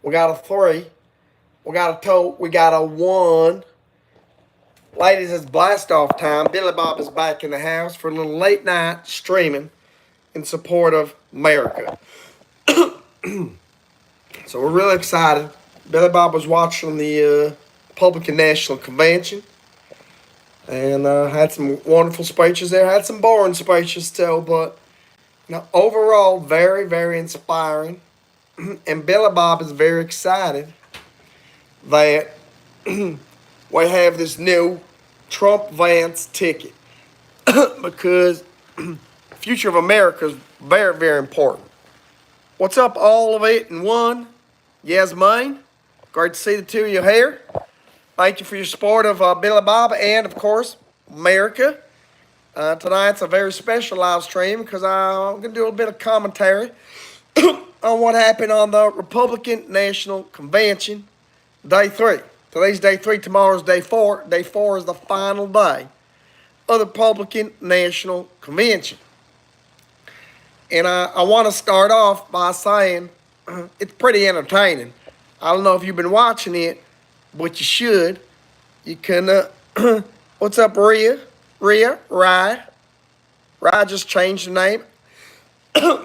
We got a 3. We got a 2. We got a 1. Ladies, it's blast off time. Billy Bob is back in the house for a little late night streaming in support of America. So we're really excited. Billy Bob was watching the Republican National Convention and had some wonderful speeches there. Had some boring speeches too, but overall very, very inspiring. And Billy Bob is very excited that we have this new Trump Vance ticket because the future of America is very, very important. What's up, all of it in one? Yasmin, great to see the two of you here. Thank you for your support of Billy Bob and, of course, America. Tonight's a very special live stream because I'm going to do a little bit of commentary on what happened on the Republican National Convention, Day 3. Today's Day 3, tomorrow's Day 4. Day 4 is the final day of the Republican National Convention. And I want to start off by saying it's pretty entertaining. I don't know if you've been watching it, but you should. You can, what's up, Rye just changed the name.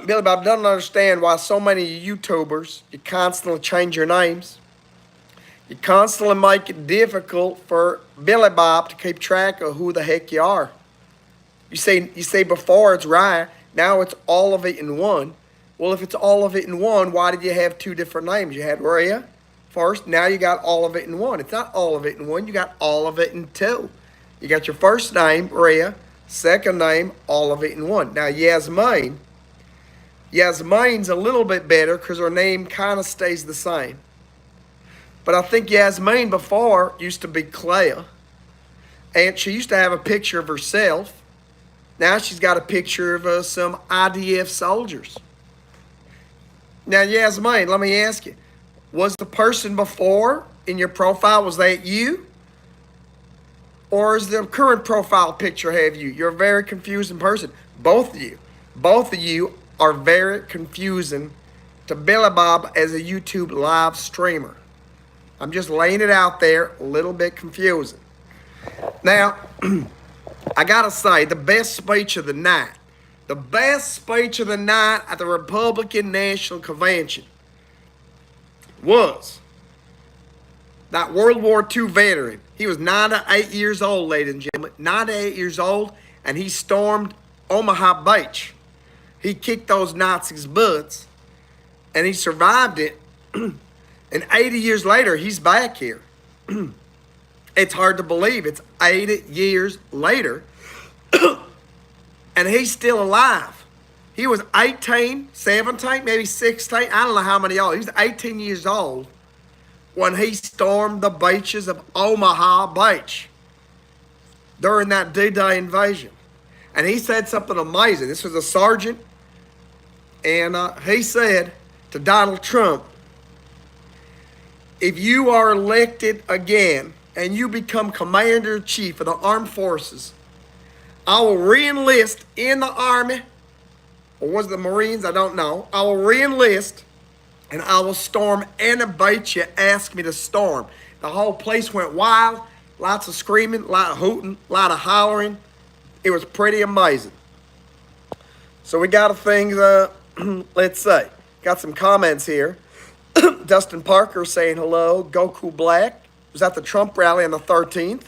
Billy Bob doesn't understand why so many YouTubers, you constantly change your names. You constantly make it difficult for Billy Bob to keep track of who the heck you are. You say before it's Rye, now it's all of it in one. Well, if it's all of it in one, why did you have two different names? You had Rhea first, now you got all of it in one. It's not all of it in one, you got all of it in two. You got your first name, Rhea, second name, all of it in one. Now, Yasmin's a little bit better because her name kind of stays the same. But I think Yasmin before used to be Clea. And she used to have a picture of herself. Now she's got a picture of some IDF soldiers. Now, Yasmin, let me ask you. Was the person before in your profile, was that you? Or is the current profile picture have you? You're a very confusing person. Both of you are very confusing to Billy Bob as a YouTube live streamer. I'm just laying it out there, a little bit confusing. Now, I gotta say, the best speech of the night at the Republican National Convention was that World War II veteran. He was 98 years old, ladies and gentlemen, 98 years old, and he stormed Omaha Beach. He kicked those Nazis' butts, and he survived it. And 80 years later, he's back here. It's hard to believe. It's 80 years later, and he's still alive. He was 18, 17, maybe 16. I don't know how many old. He was 18 years old when he stormed the beaches of Omaha Beach during that D-Day invasion. And he said something amazing. This was a sergeant, and he said to Donald Trump, if you are elected again and you become commander-in-chief of the armed forces, I will re-enlist in the Army, or was it the Marines? I don't know. I will re-enlist, and I will storm any beach you ask me to storm. The whole place went wild, lots of screaming, a lot of hooting, a lot of hollering. It was pretty amazing. So we got a thing, let's say, got some comments here. Dustin Parker saying hello. Goku Black was at the Trump rally on the 13th.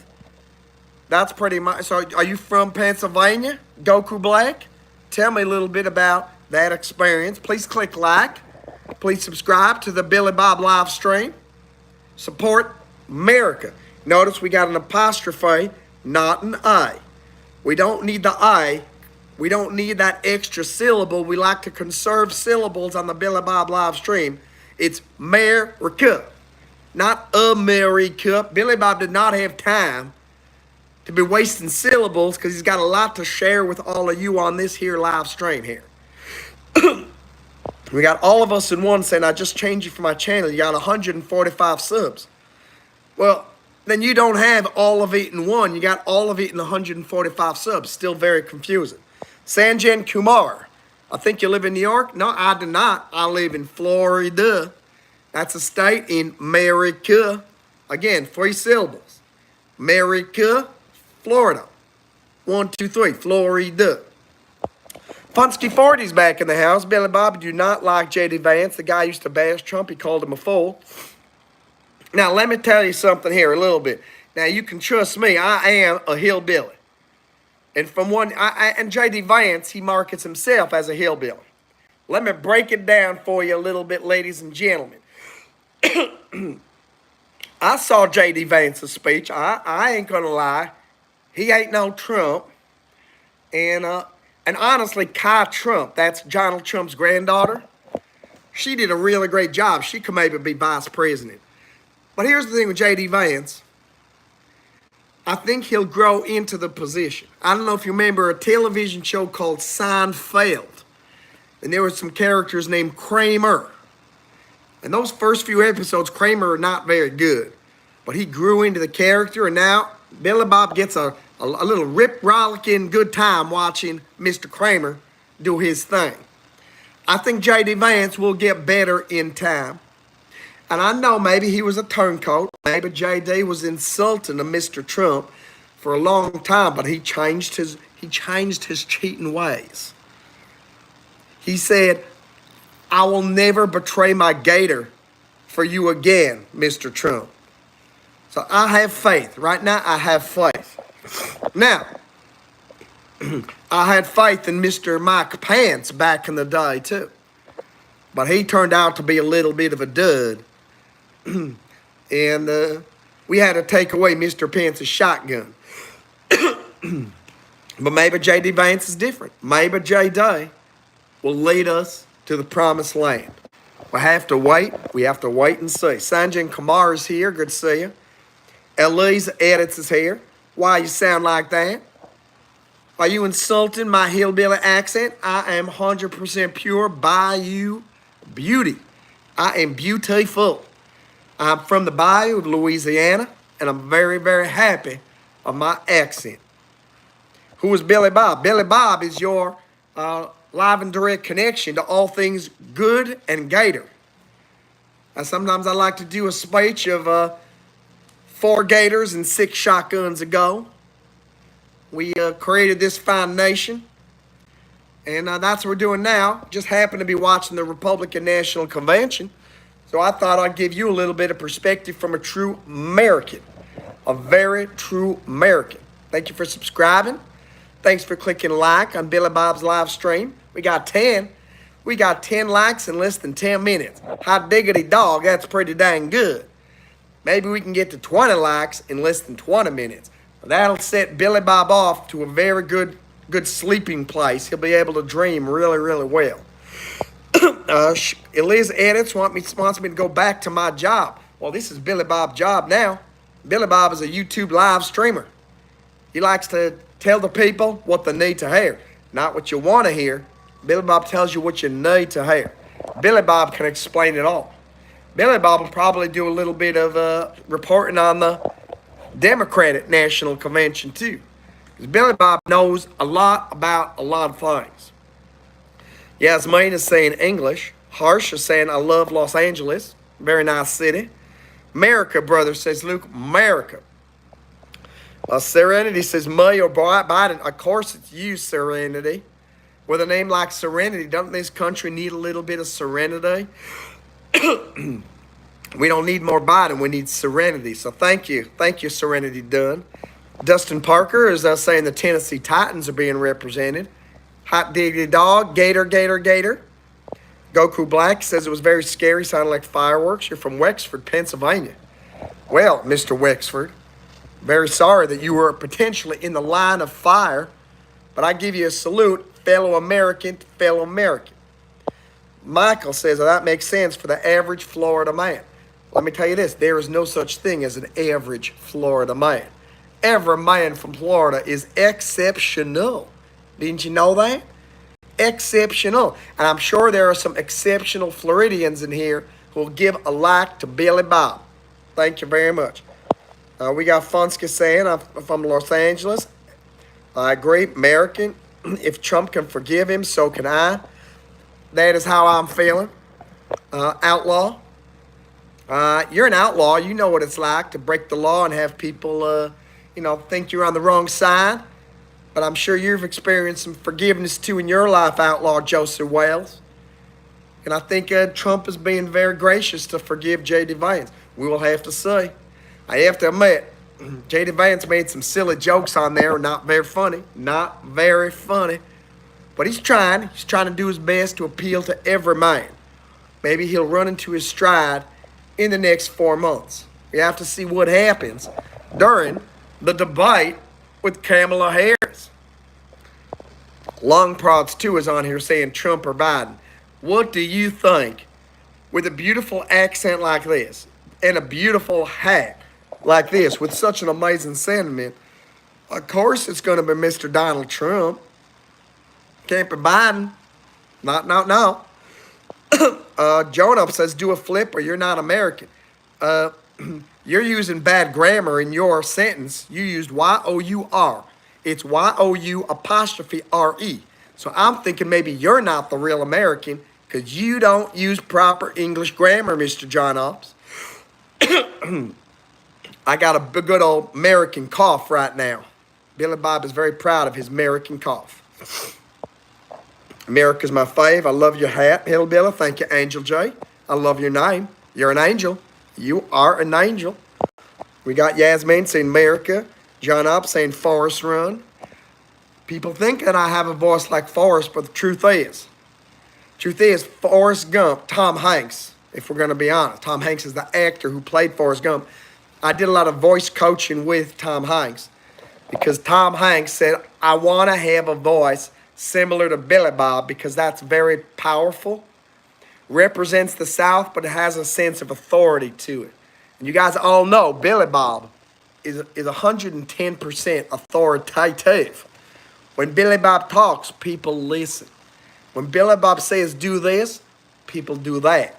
That's pretty much. So are you from Pennsylvania, Goku Black? Tell me a little bit about that experience. Please click like. Please subscribe to the Billy Bob live stream. Support America. Notice we got an apostrophe, not an I. We don't need the I. We don't need that extra syllable. We like to conserve syllables on the Billy Bob live stream. It's America, not America. Billy Bob did not have time to be wasting syllables because he's got a lot to share with all of you on this here live stream here. We got all of us in one saying, I just changed you for my channel. You got 145 subs. Well, then you don't have all of it in one. You got all of it in 145 subs. Still very confusing. Sanjan Kumar. I think you live in New York. No, I do not. I live in Florida. That's a state in America. Again, 3 syllables. America, Florida. 1, 2, 3, Florida. Funsky 40's back in the house. Billy Bob do not like J.D. Vance. The guy used to bash Trump. He called him a fool. Now, let me tell you something here a little bit. Now, you can trust me. I am a hillbilly. And and J.D. Vance, he markets himself as a hillbilly. Let me break it down for you a little bit, ladies and gentlemen. I saw J.D. Vance's speech. I ain't gonna lie. He ain't no Trump. And honestly, Kai Trump, that's Donald Trump's granddaughter, she did a really great job. She could maybe be vice president. But here's the thing with J.D. Vance. I think he'll grow into the position. I don't know if you remember a television show called Seinfeld. And there were some characters named Kramer. And those first few episodes, Kramer are not very good. But he grew into the character, and now Billy Bob gets a little rip-rollicking good time watching Mr. Kramer do his thing. I think J.D. Vance will get better in time. And I know maybe he was a turncoat. Maybe J.D. was insulting to Mr. Trump for a long time, but he changed his cheating ways. He said, I will never betray my Gator for you again, Mr. Trump. So I have faith. Right now, I have faith. Now, I had faith in Mr. Mike Pence back in the day, too. But he turned out to be a little bit of a dud. And we had to take away Mr. Pence's shotgun. But maybe J.D. Vance is different. Maybe J.D. will lead us to the promised land. We have to wait. We have to wait and see. Sanjay Kumar is here. Good to see you. Elise Edits is here. Why you sound like that? Are you insulting my hillbilly accent? I am 100% pure Bayou beauty. I am beautiful. I'm from the Bayou of Louisiana, and I'm very, very happy of my accent. Who is Billy Bob? Billy Bob is your live and direct connection to all things good and Gator. Sometimes I like to do a speech of 4 Gators and 6 shotguns ago. We created this fine nation, and that's what we're doing now. Just happened to be watching the Republican National Convention, so I thought I'd give you a little bit of perspective from a true American, a very true American. Thank you for subscribing. Thanks for clicking like on Billy Bob's live stream. We got 10 likes in less than 10 minutes. Hot diggity dog, that's pretty dang good. Maybe we can get to 20 likes in less than 20 minutes. That'll set Billy Bob off to a very good sleeping place. He'll be able to dream really, really well. Eliz Edits wants me to go back to my job. Well, this is Billy Bob's job now. Billy Bob is a YouTube live streamer. He likes to tell the people what they need to hear, not what you want to hear. Billy Bob tells you what you need to hear. Billy Bob can explain it all. Billy Bob will probably do a little bit of reporting on the Democratic National Convention too. Because Billy Bob knows a lot about a lot of things. Yasmin is saying English. Harsh is saying I love Los Angeles. Very nice city. America, brother, says Luke. America. Serenity says me or Biden. Of course it's you, Serenity. With a name like Serenity, doesn't this country need a little bit of serenity? We don't need more Biden. We need serenity. So thank you. Thank you, Serenity Dunn. Dustin Parker is saying the Tennessee Titans are being represented. Hot diggity dog. Gator, Gator, Gator. Goku Black says it was very scary. Sounded like fireworks. You're from Wexford, Pennsylvania. Well, Mr. Wexford, very sorry that you were potentially in the line of fire. But I give you a salute, fellow American to fellow American. Michael says that makes sense for the average Florida man. Let me tell you this, there is no such thing as an average Florida man. Every man from Florida is exceptional. Didn't you know that? Exceptional. And I'm sure there are some exceptional Floridians in here who will give a like to Billy Bob. Thank you very much. We got Funska saying, I'm from Los Angeles. I agree, American. If Trump can forgive him, so can I. That is how I'm feeling. Outlaw. You're an outlaw. You know what it's like to break the law and have people, think you're on the wrong side. But I'm sure you've experienced some forgiveness too in your life, outlaw Joseph Wales. And I think Trump is being very gracious to forgive J.D. Vance. We will have to see. I have to admit, J.D. Vance made some silly jokes on there, not very funny. Not very funny. But he's trying. He's trying to do his best to appeal to every man. Maybe he'll run into his stride in the next 4 months. We have to see what happens during the debate with Kamala Harris. Long Prods 2 is on here saying Trump or Biden. What do you think? With a beautiful accent like this and a beautiful hat like this with such an amazing sentiment, of course it's going to be Mr. Donald Trump. Can't be Biden. No. Jonah says, do a flip or you're not American. You're using bad grammar in your sentence. You used Y-O-U-R. It's Y-O-U apostrophe R-E. So I'm thinking maybe you're not the real American because you don't use proper English grammar, Mr. John Ops. I got a good old American cough right now. Billy Bob is very proud of his American cough. America's my fave. I love your hat, Hillbilly. Thank you, Angel J. I love your name. You're an angel. You are an angel. We got Yasmin saying America. John Up saying Forrest Run. People think that I have a voice like Forrest, but the truth is Forrest Gump, Tom Hanks, if we're going to be honest. Tom Hanks is the actor who played Forrest Gump. I did a lot of voice coaching with Tom Hanks because Tom Hanks said, I want to have a voice similar to Billy Bob because that's very powerful, represents the South, but it has a sense of authority to it. And you guys all know Billy Bob is 110% authoritative. When Billy Bob talks, people listen. When Billy Bob says do this, people do that.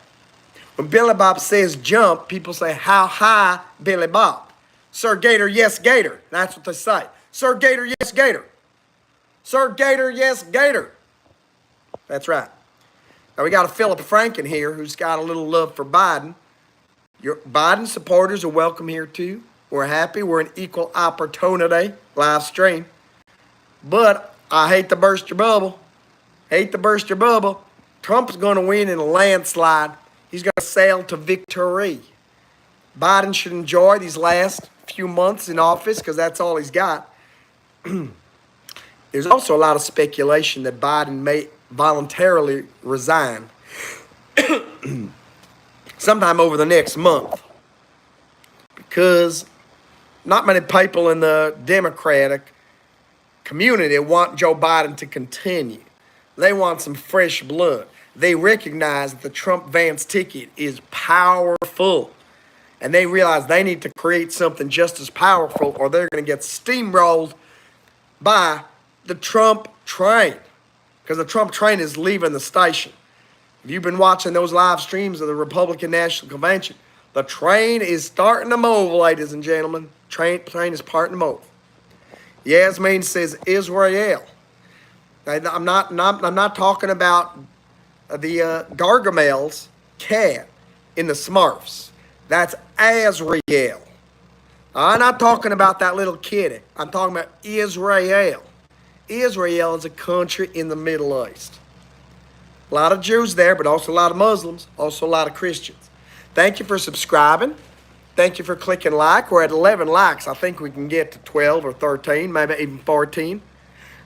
When Billy Bob says jump, people say, how high, Billy Bob? Sir Gator, yes, Gator. That's what they say. Sir Gator, yes, Gator. Sir Gator, yes, Gator. That's right. Now we got a Philip Franken here who's got a little love for Biden. Your Biden supporters are welcome here too. We're happy. We're an equal opportunity live stream. But I hate to burst your bubble. Hate to burst your bubble. Trump's going to win in a landslide. He's going to sail to victory. Biden should enjoy these last few months in office because that's all he's got. There's also a lot of speculation that Biden may voluntarily resign sometime over the next month because not many people in the Democratic community want Joe Biden to continue. They want some fresh blood. They recognize that the Trump-Vance ticket is powerful. And they realize they need to create something just as powerful or they're going to get steamrolled by the Trump train. Because the Trump train is leaving the station. If you've been watching those live streams of the Republican National Convention, the train is starting to move, ladies and gentlemen. Train is starting to move. Yasmin says Israel. I'm not talking about the Gargamel's cat in the Smurfs. That's Azrael. I'm not talking about that little kitty. I'm talking about Israel. Israel is a country in the Middle East. A lot of Jews there, but also a lot of Muslims, also a lot of Christians. Thank you for subscribing. Thank you for clicking like. We're at 11 likes. I think we can get to 12 or 13, maybe even 14.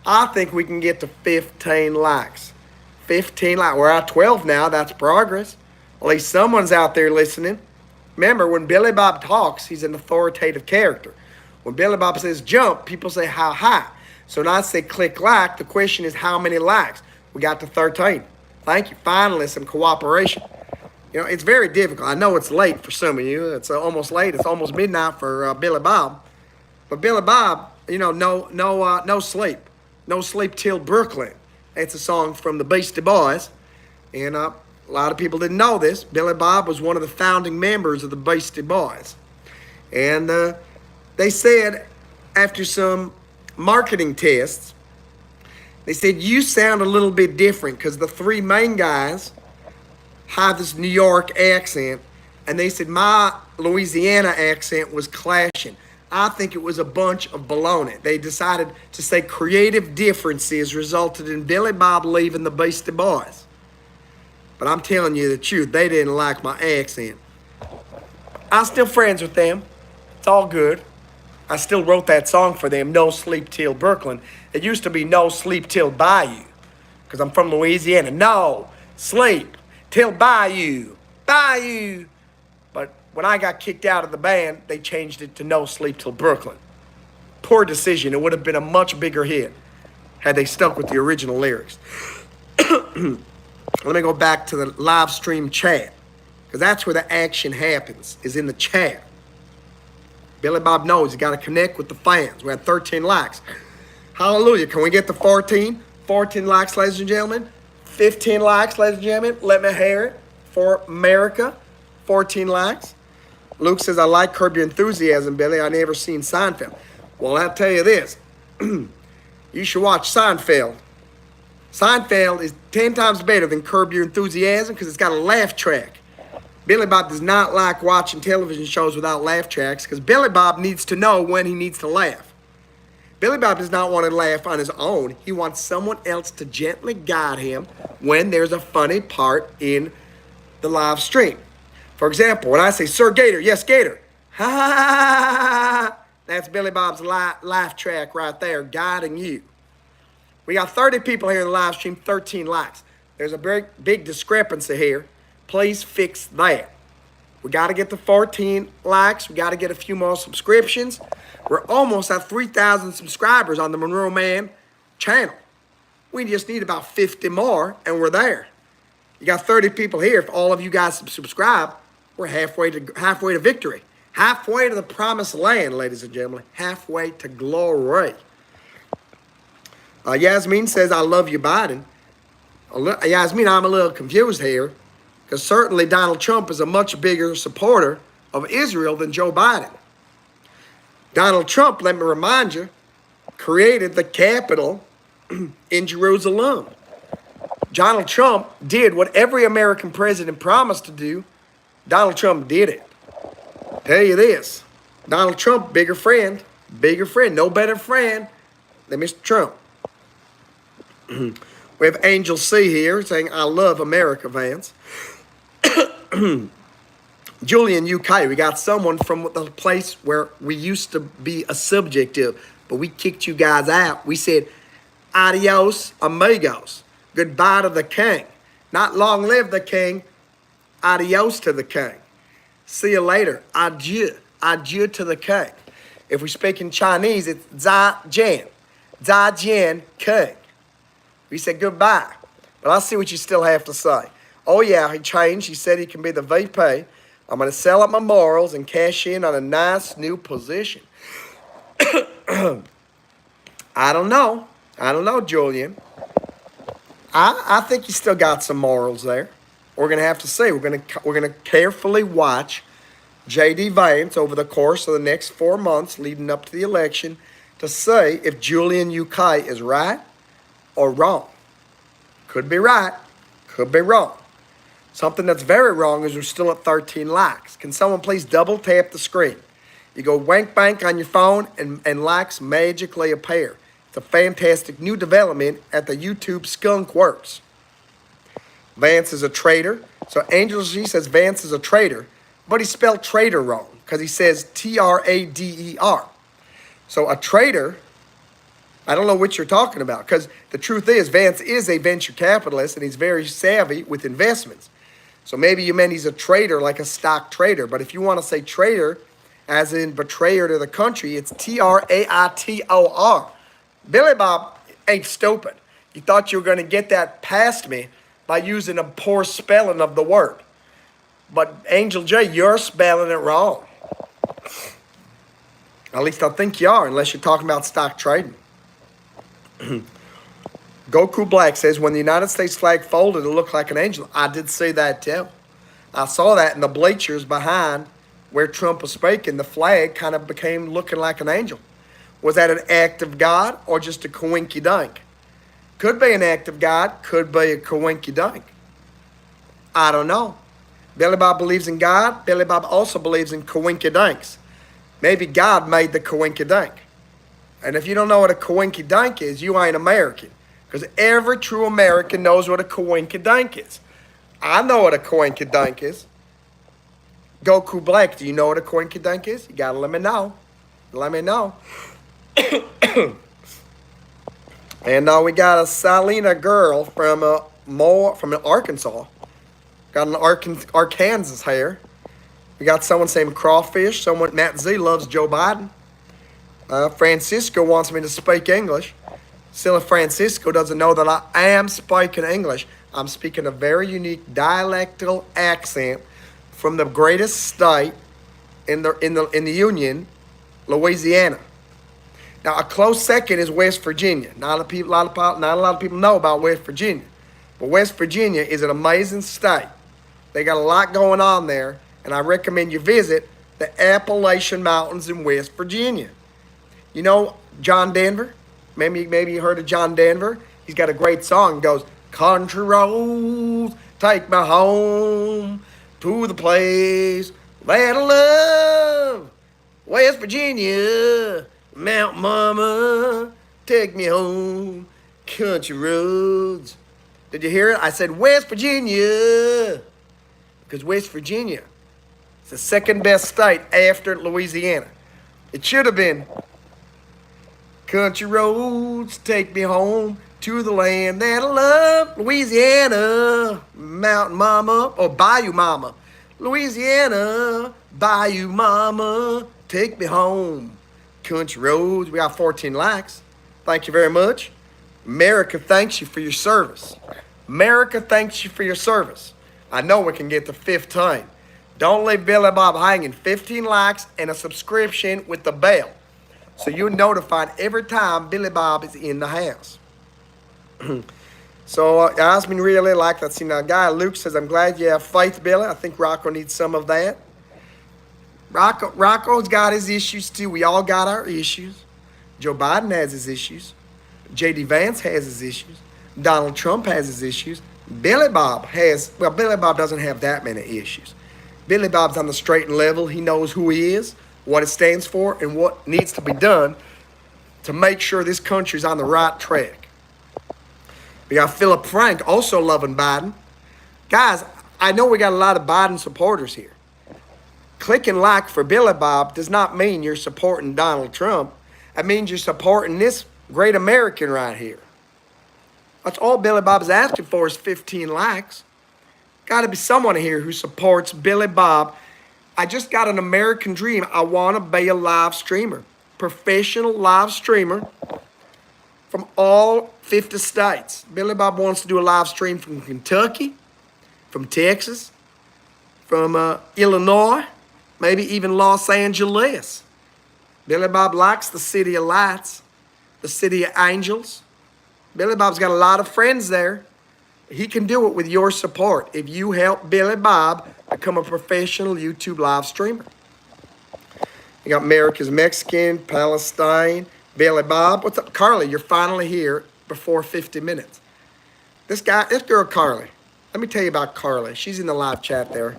I think we can get to 15 likes. 15 likes. We're at 12 now. That's progress. At least someone's out there listening. Remember, when Billy Bob talks, he's an authoritative character. When Billy Bob says jump, people say how high. So when I say click like, the question is how many likes? We got to 13. Thank you. Finally, some cooperation. You know, it's very difficult. I know it's late for some of you. It's almost late. It's almost midnight for Billy Bob. But Billy Bob, no sleep. No sleep till Brooklyn. It's a song from the Beastie Boys. And a lot of people didn't know this. Billy Bob was one of the founding members of the Beastie Boys. And they said, after some marketing tests, they said, you sound a little bit different because the three main guys have this New York accent and they said my Louisiana accent was clashing. I think it was a bunch of baloney. They decided to say creative differences resulted in Billy Bob leaving the Beastie Boys. But I'm telling you the truth, they didn't like my accent. I'm still friends with them. It's all good. I still wrote that song for them, No Sleep Till Brooklyn. It used to be No Sleep Till Bayou, because I'm from Louisiana. No sleep till Bayou, Bayou. But when I got kicked out of the band, they changed it to No Sleep Till Brooklyn. Poor decision. It would have been a much bigger hit had they stuck with the original lyrics. Let me go back to the live stream chat, because that's where the action happens, is in the chat. Billy Bob knows you got to connect with the fans. We had 13 likes. Hallelujah. Can we get to 14? 14 likes, ladies and gentlemen. 15 likes, ladies and gentlemen. Let me hear it for America. 14 likes. Luke says, I like Curb Your Enthusiasm, Billy. I never seen Seinfeld. Well, I'll tell you this. You should watch Seinfeld. Seinfeld is 10 times better than Curb Your Enthusiasm because it's got a laugh track. Billy Bob does not like watching television shows without laugh tracks because Billy Bob needs to know when he needs to laugh. Billy Bob does not want to laugh on his own. He wants someone else to gently guide him when there's a funny part in the live stream. For example, when I say, Sir Gator, yes, Gator. Ha ha ha ha ha. That's Billy Bob's laugh track right there, guiding you. We got 30 people here in the live stream, 13 likes. There's a big discrepancy here. Please fix that. We got to get to 14 likes. We got to get a few more subscriptions. We're almost at 3,000 subscribers on the Monroe Mann channel. We just need about 50 more, and we're there. You got 30 people here. If all of you guys subscribe, we're halfway to victory. Halfway to the promised land, ladies and gentlemen. Halfway to glory. Yasmin says, I love you, Biden. Yasmin, I'm a little confused here, because certainly Donald Trump is a much bigger supporter of Israel than Joe Biden. Donald Trump, let me remind you, created the Capitol in Jerusalem. Donald Trump did what every American president promised to do. Donald Trump did it. Tell you this, Donald Trump, bigger friend, no better friend than Mr. Trump. We have Angel C here saying, I love America, Vance. Julian UK, we got someone from the place where we used to be a subject of, but we kicked you guys out. We said, adios, amigos. Goodbye to the king. Not long live the king. Adios to the king. See you later. Adieu. Adieu to the king. If we speak in Chinese, it's Zai Jian. Zai Jian, king. We said goodbye. But I see what you still have to say. Oh, yeah, he changed. He said he can be the VP. I'm going to sell up my morals and cash in on a nice new position. I don't know. Julian. I think you still got some morals there. We're going to have to see. We're going to carefully watch J.D. Vance over the course of the next 4 months leading up to the election to see if Julian UK is right or wrong. Could be right, could be wrong. Something that's very wrong is we're still at 13 likes. Can someone please double tap the screen? You go wank bank on your phone and likes magically appear. It's a fantastic new development at the YouTube Skunk Works. Vance is a traitor. So Angel G says Vance is a traitor, but he spelled traitor wrong because he says Trader. So a traitor, I don't know what you're talking about, because the truth is Vance is a venture capitalist and he's very savvy with investments. So maybe you meant he's a trader, like a stock trader. But if you want to say traitor, as in betrayer to the country, it's Traitor. Billy Bob ain't stupid. You thought you were going to get that past me by using a poor spelling of the word. But Angel J, you're spelling it wrong. At least I think you are, unless you're talking about stock trading. Goku Black says, when the United States flag folded, it looked like an angel. I did see that too. I saw that in the bleachers behind where Trump was speaking. The flag kind of became looking like an angel. Was that an act of God or just a coinky-dink? Could be an act of God, could be a coinky-dink. I don't know. Billy Bob believes in God. Billy Bob also believes in coinkydinks. Maybe God made the coinkydink. And if you don't know what a coinkydink is, you ain't American. Because every true American knows what a coinkydink is. I know what a coinkydink is. Goku Black, do you know what a coinkydink is? You gotta let me know. Let me know. And now we got a Salina girl from Arkansas. Got an Arkansas hair. We got someone saying crawfish. Someone, Matt Z loves Joe Biden. Francisco wants me to speak English. Still, Francisco doesn't know that I am speaking English. I'm speaking a very unique dialectal accent from the greatest state in the Union, Louisiana. Now, a close second is West Virginia. Not a lot of people know about West Virginia, but West Virginia is an amazing state. They got a lot going on there, and I recommend you visit the Appalachian Mountains in West Virginia. You know John Denver? Maybe you heard of John Denver. He's got a great song. It goes, country roads, take me home to the place that I love. West Virginia, Mount Mama, take me home, country roads. Did you hear it? I said West Virginia, because West Virginia is the second best state after Louisiana. It should have been country roads, take me home to the land that I love. Louisiana, Mountain Mama, or Bayou Mama. Louisiana, Bayou Mama, take me home. Country roads, we got 14 likes. Thank you very much. America thanks you for your service. America thanks you for your service. I know we can get to 15. Don't leave Billy Bob hanging. 15 likes and a subscription with the bell, so you're notified every time Billy Bob is in the house. So Yasmin really like that. See, now guy Luke says, I'm glad you have faith, Billy. I think Rocco needs some of that. Rocco's got his issues too. We all got our issues. Joe Biden has his issues. J.D. Vance has his issues. Donald Trump has his issues. Billy Bob doesn't have that many issues. Billy Bob's on the straight and level. He knows who he is, what it stands for, and what needs to be done to make sure this country's on the right track. We got Philip Frank also loving Biden. Guys, I know we got a lot of Biden supporters here. Clicking like for Billy Bob does not mean you're supporting Donald Trump. It means you're supporting this great American right here. That's all Billy Bob's asking for is 15 likes. Got to be someone here who supports Billy Bob. I just got an American dream. I want to be a live streamer, professional live streamer from all 50 states. Billy Bob wants to do a live stream from Kentucky, from Texas, from Illinois, maybe even Los Angeles. Billy Bob likes the city of lights, the city of angels. Billy Bob's got a lot of friends there. He can do it with your support if you help Billy Bob become a professional YouTube live streamer. You got America's Mexican, Palestine, Billy Bob. What's up, Carly? You're finally here before 50 minutes. This girl, Carly. Let me tell you about Carly. She's in the live chat there.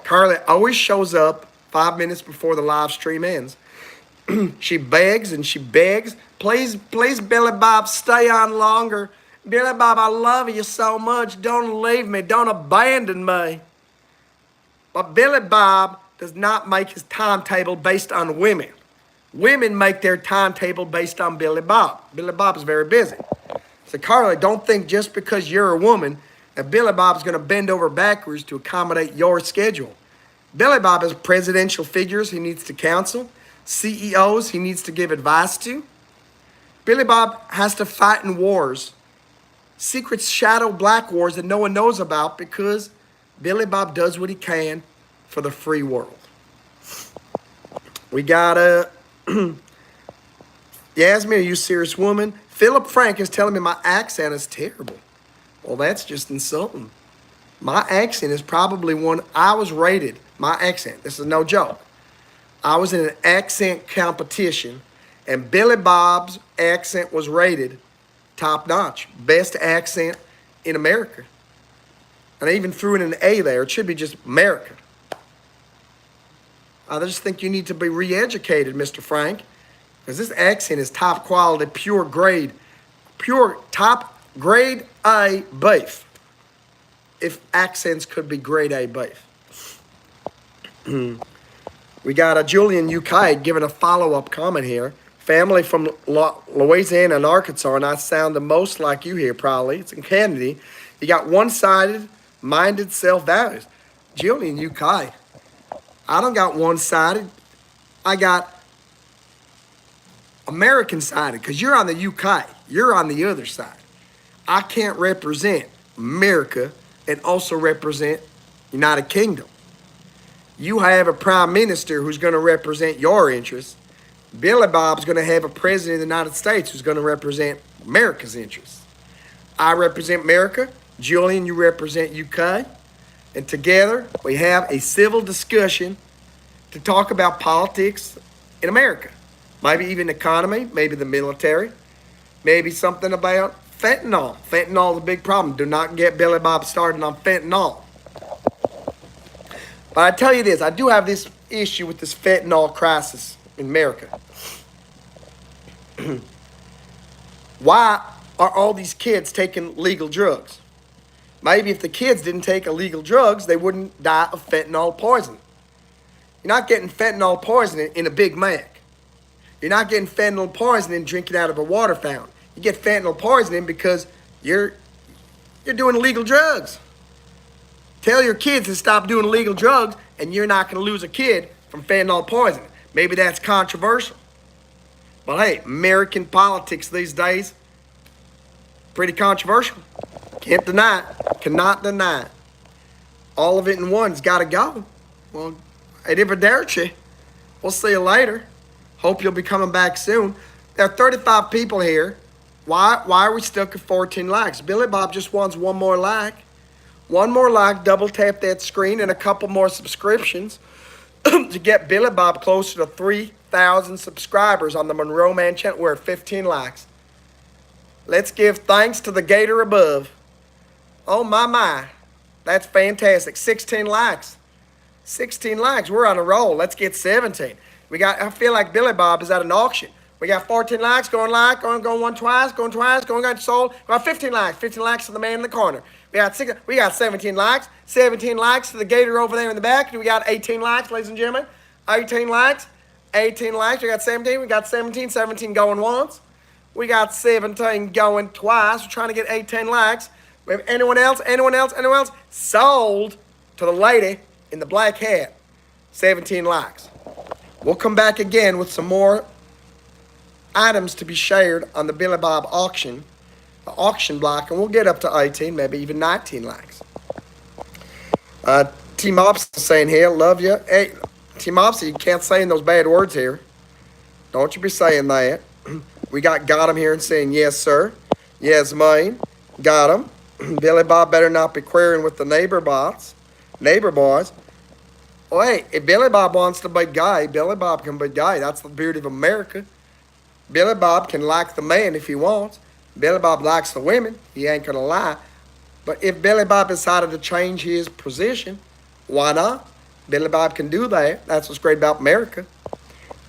Carly always shows up 5 minutes before the live stream ends. She begs and she begs. Please, Billy Bob, stay on longer. Billy Bob, I love you so much. Don't leave me. Don't abandon me. But Billy Bob does not make his timetable based on women. Women make their timetable based on Billy Bob. Billy Bob is very busy. So, Carly, don't think just because you're a woman that Billy Bob's going to bend over backwards to accommodate your schedule. Billy Bob has presidential figures he needs to counsel, CEOs he needs to give advice to. Billy Bob has to fight in wars, secret shadow black wars that no one knows about, because Billy Bob does what he can for the free world. We got Yasmin, are you a serious woman? Philip Frank is telling me my accent is terrible. Well, that's just insulting. My accent is probably one I was rated. My accent, this is no joke. I was in an accent competition, and Billy Bob's accent was rated top notch, best accent in America. And I even threw in an A there. It should be just America. I just think you need to be re-educated, Mr. Frank, because this accent is top quality, pure grade, pure top grade A beef. If accents could be grade A beef. We got a Julian UK giving a follow-up comment here. Family from Louisiana and Arkansas, and I sound the most like you here probably. It's in Kennedy. You got one-sided, minded self-values. Julian UK. I don't got one-sided. I got American-sided, because you're on the UK. You're on the other side. I can't represent America and also represent United Kingdom. You have a prime minister who's going to represent your interests. Billy Bob's going to have a president of the United States who's going to represent America's interests. I represent America. Julian, you represent UK. And together, we have a civil discussion to talk about politics in America. Maybe even economy, maybe the military, maybe something about fentanyl. Fentanyl is a big problem. Do not get Billy Bob started on fentanyl. But I tell you this, I do have this issue with this fentanyl crisis in America. Why are all these kids taking legal drugs? Maybe if the kids didn't take illegal drugs, they wouldn't die of fentanyl poisoning. You're not getting fentanyl poisoning in a Big Mac. You're not getting fentanyl poisoning drinking out of a water fountain. You get fentanyl poisoning because you're doing illegal drugs. Tell your kids to stop doing illegal drugs, and you're not going to lose a kid from fentanyl poisoning. Maybe that's controversial. But hey, American politics these days, pretty controversial. Can't deny it. Cannot deny it. All of it in one's got to go. Well, arrivederci. We'll see you later. Hope you'll be coming back soon. There are 35 people here. Why are we stuck at 14 likes? Billy Bob just wants one more like. One more like, double tap that screen, and a couple more subscriptions to get Billy Bob closer to 3,000 subscribers on the Monroe Mann channel. We're at 15 likes. Let's give thanks to the Gator above. Oh, my. That's fantastic. 16 likes. 16 likes. We're on a roll. Let's get 17. I feel like Billy Bob is at an auction. We got 14 likes, going one twice, going sold. We got 15 likes. 15 likes to the man in the corner. We got 17 likes. 17 likes to the Gator over there in the back. We got 18 likes, ladies and gentlemen. 18 likes. 18 likes. We got 17. We got 17. 17 going once. We got 17 going twice. We're trying to get 18 likes. We have anyone else? Sold to the lady in the black hat. 17 likes. We'll come back again with some more items to be shared on the Billy Bob auction, the auction block, and we'll get up to 18, maybe even 19 likes. T Mopsy saying here, love you. Hey, T Mopsy, you can't say those bad words here. Don't you be saying that. We got him here and saying, yes, sir. Yes, mine. Got him. Billy Bob better not be querying with the neighbor boys. Well, hey, if Billy Bob wants to be gay, Billy Bob can be gay. That's the beauty of America. Billy Bob can like the man if he wants. Billy Bob likes the women. He ain't going to lie. But if Billy Bob decided to change his position, why not? Billy Bob can do that. That's what's great about America.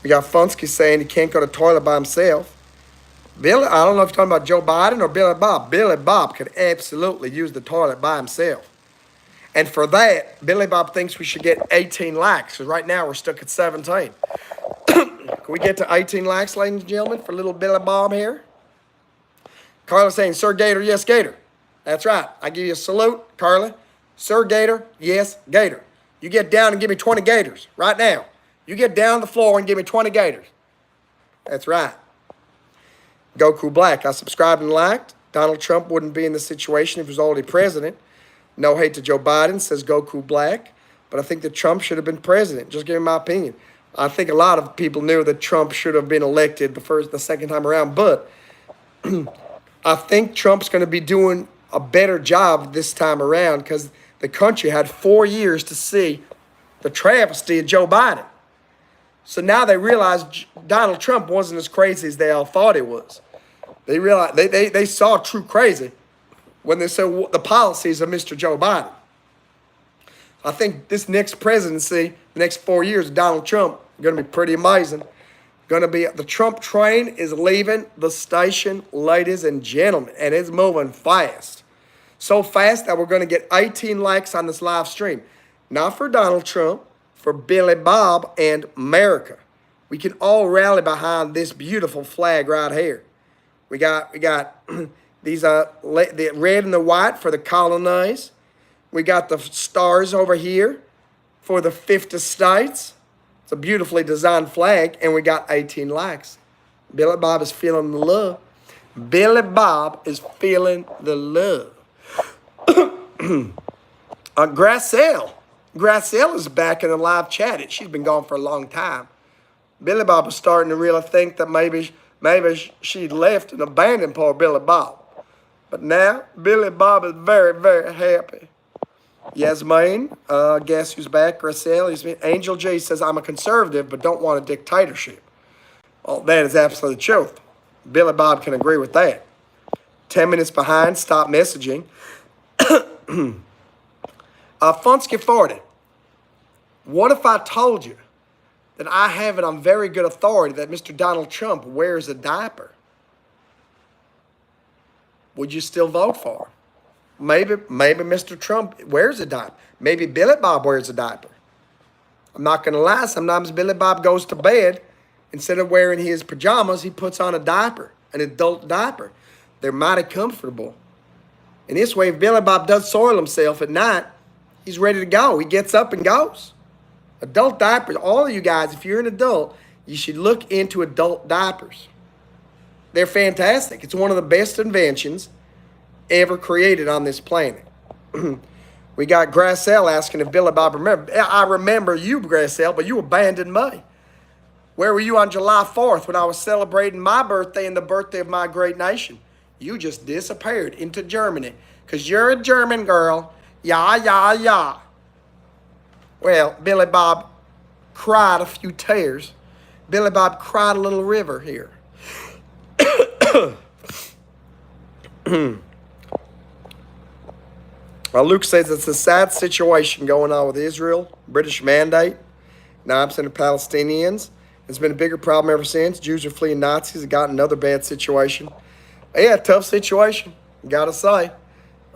We got Funsky saying he can't go to the toilet by himself. Billy, I don't know if you're talking about Joe Biden or Billy Bob. Billy Bob could absolutely use the toilet by himself. And for that, Billy Bob thinks we should get 18 likes, because right now we're stuck at 17. Can we get to 18 likes, ladies and gentlemen, for little Billy Bob here? Carla saying, Sir Gator, yes, Gator. That's right. I give you a salute, Carla. Sir Gator, yes, Gator. You get down and give me 20 Gators right now. You get down on the floor and give me 20 Gators. That's right. Goku Black, I subscribed and liked. Donald Trump wouldn't be in this situation if he was already president. No hate to Joe Biden, says Goku Black. But I think that Trump should have been president. Just giving my opinion. I think a lot of people knew that Trump should have been elected the second time around. But I think Trump's going to be doing a better job this time around because the country had 4 years to see the travesty of Joe Biden. So now they realize Donald Trump wasn't as crazy as they all thought he was. They realized they saw true crazy when they saw the policies of Mr. Joe Biden. I think this next presidency, the next 4 years, Donald Trump, going to be pretty amazing. Going to be, the Trump train is leaving the station, ladies and gentlemen, and it's moving fast. So fast that we're going to get 18 likes on this live stream. Not for Donald Trump, for Billy Bob and America. We can all rally behind this beautiful flag right here. We got these the red and the white for the colonies. We got the stars over here for the 50 states. It's a beautifully designed flag, and we got 18 likes. Billy Bob is feeling the love. Billy Bob is feeling the love. Gracelle is back in the live chat. She's been gone for a long time. Billy Bob is starting to really think that maybe she left and abandoned poor Billy Bob. But now, Billy Bob is very, very happy. Yasmin, guess who's back? Gracelle. Angel J says, I'm a conservative but don't want a dictatorship. Well, that is absolutely the truth. Billy Bob can agree with that. 10 minutes behind, stop messaging. Funsky 40. What if I told you that I have it on very good authority that Mr. Donald Trump wears a diaper? Would you still vote for him? Maybe Mr. Trump wears a diaper. Maybe Billy Bob wears a diaper. I'm not going to lie. Sometimes Billy Bob goes to bed. Instead of wearing his pajamas, he puts on a diaper, an adult diaper. They're mighty comfortable. And this way, if Billy Bob does soil himself at night, he's ready to go. He gets up and goes. Adult diapers, all of you guys, if you're an adult, you should look into adult diapers. They're fantastic. It's one of the best inventions ever created on this planet. We got Gracelle asking if Billy Bob remember. I remember you, Gracelle, but you abandoned me. Where were you on July 4th when I was celebrating my birthday and the birthday of my great nation? You just disappeared into Germany because you're a German girl. Yeah. Well, Billy Bob cried a few tears. Billy Bob cried a little river here. Luke says it's a sad situation going on with Israel, British mandate, 9% of Palestinians. It's been a bigger problem ever since. Jews are fleeing Nazis. It got another bad situation. Yeah, tough situation, gotta say.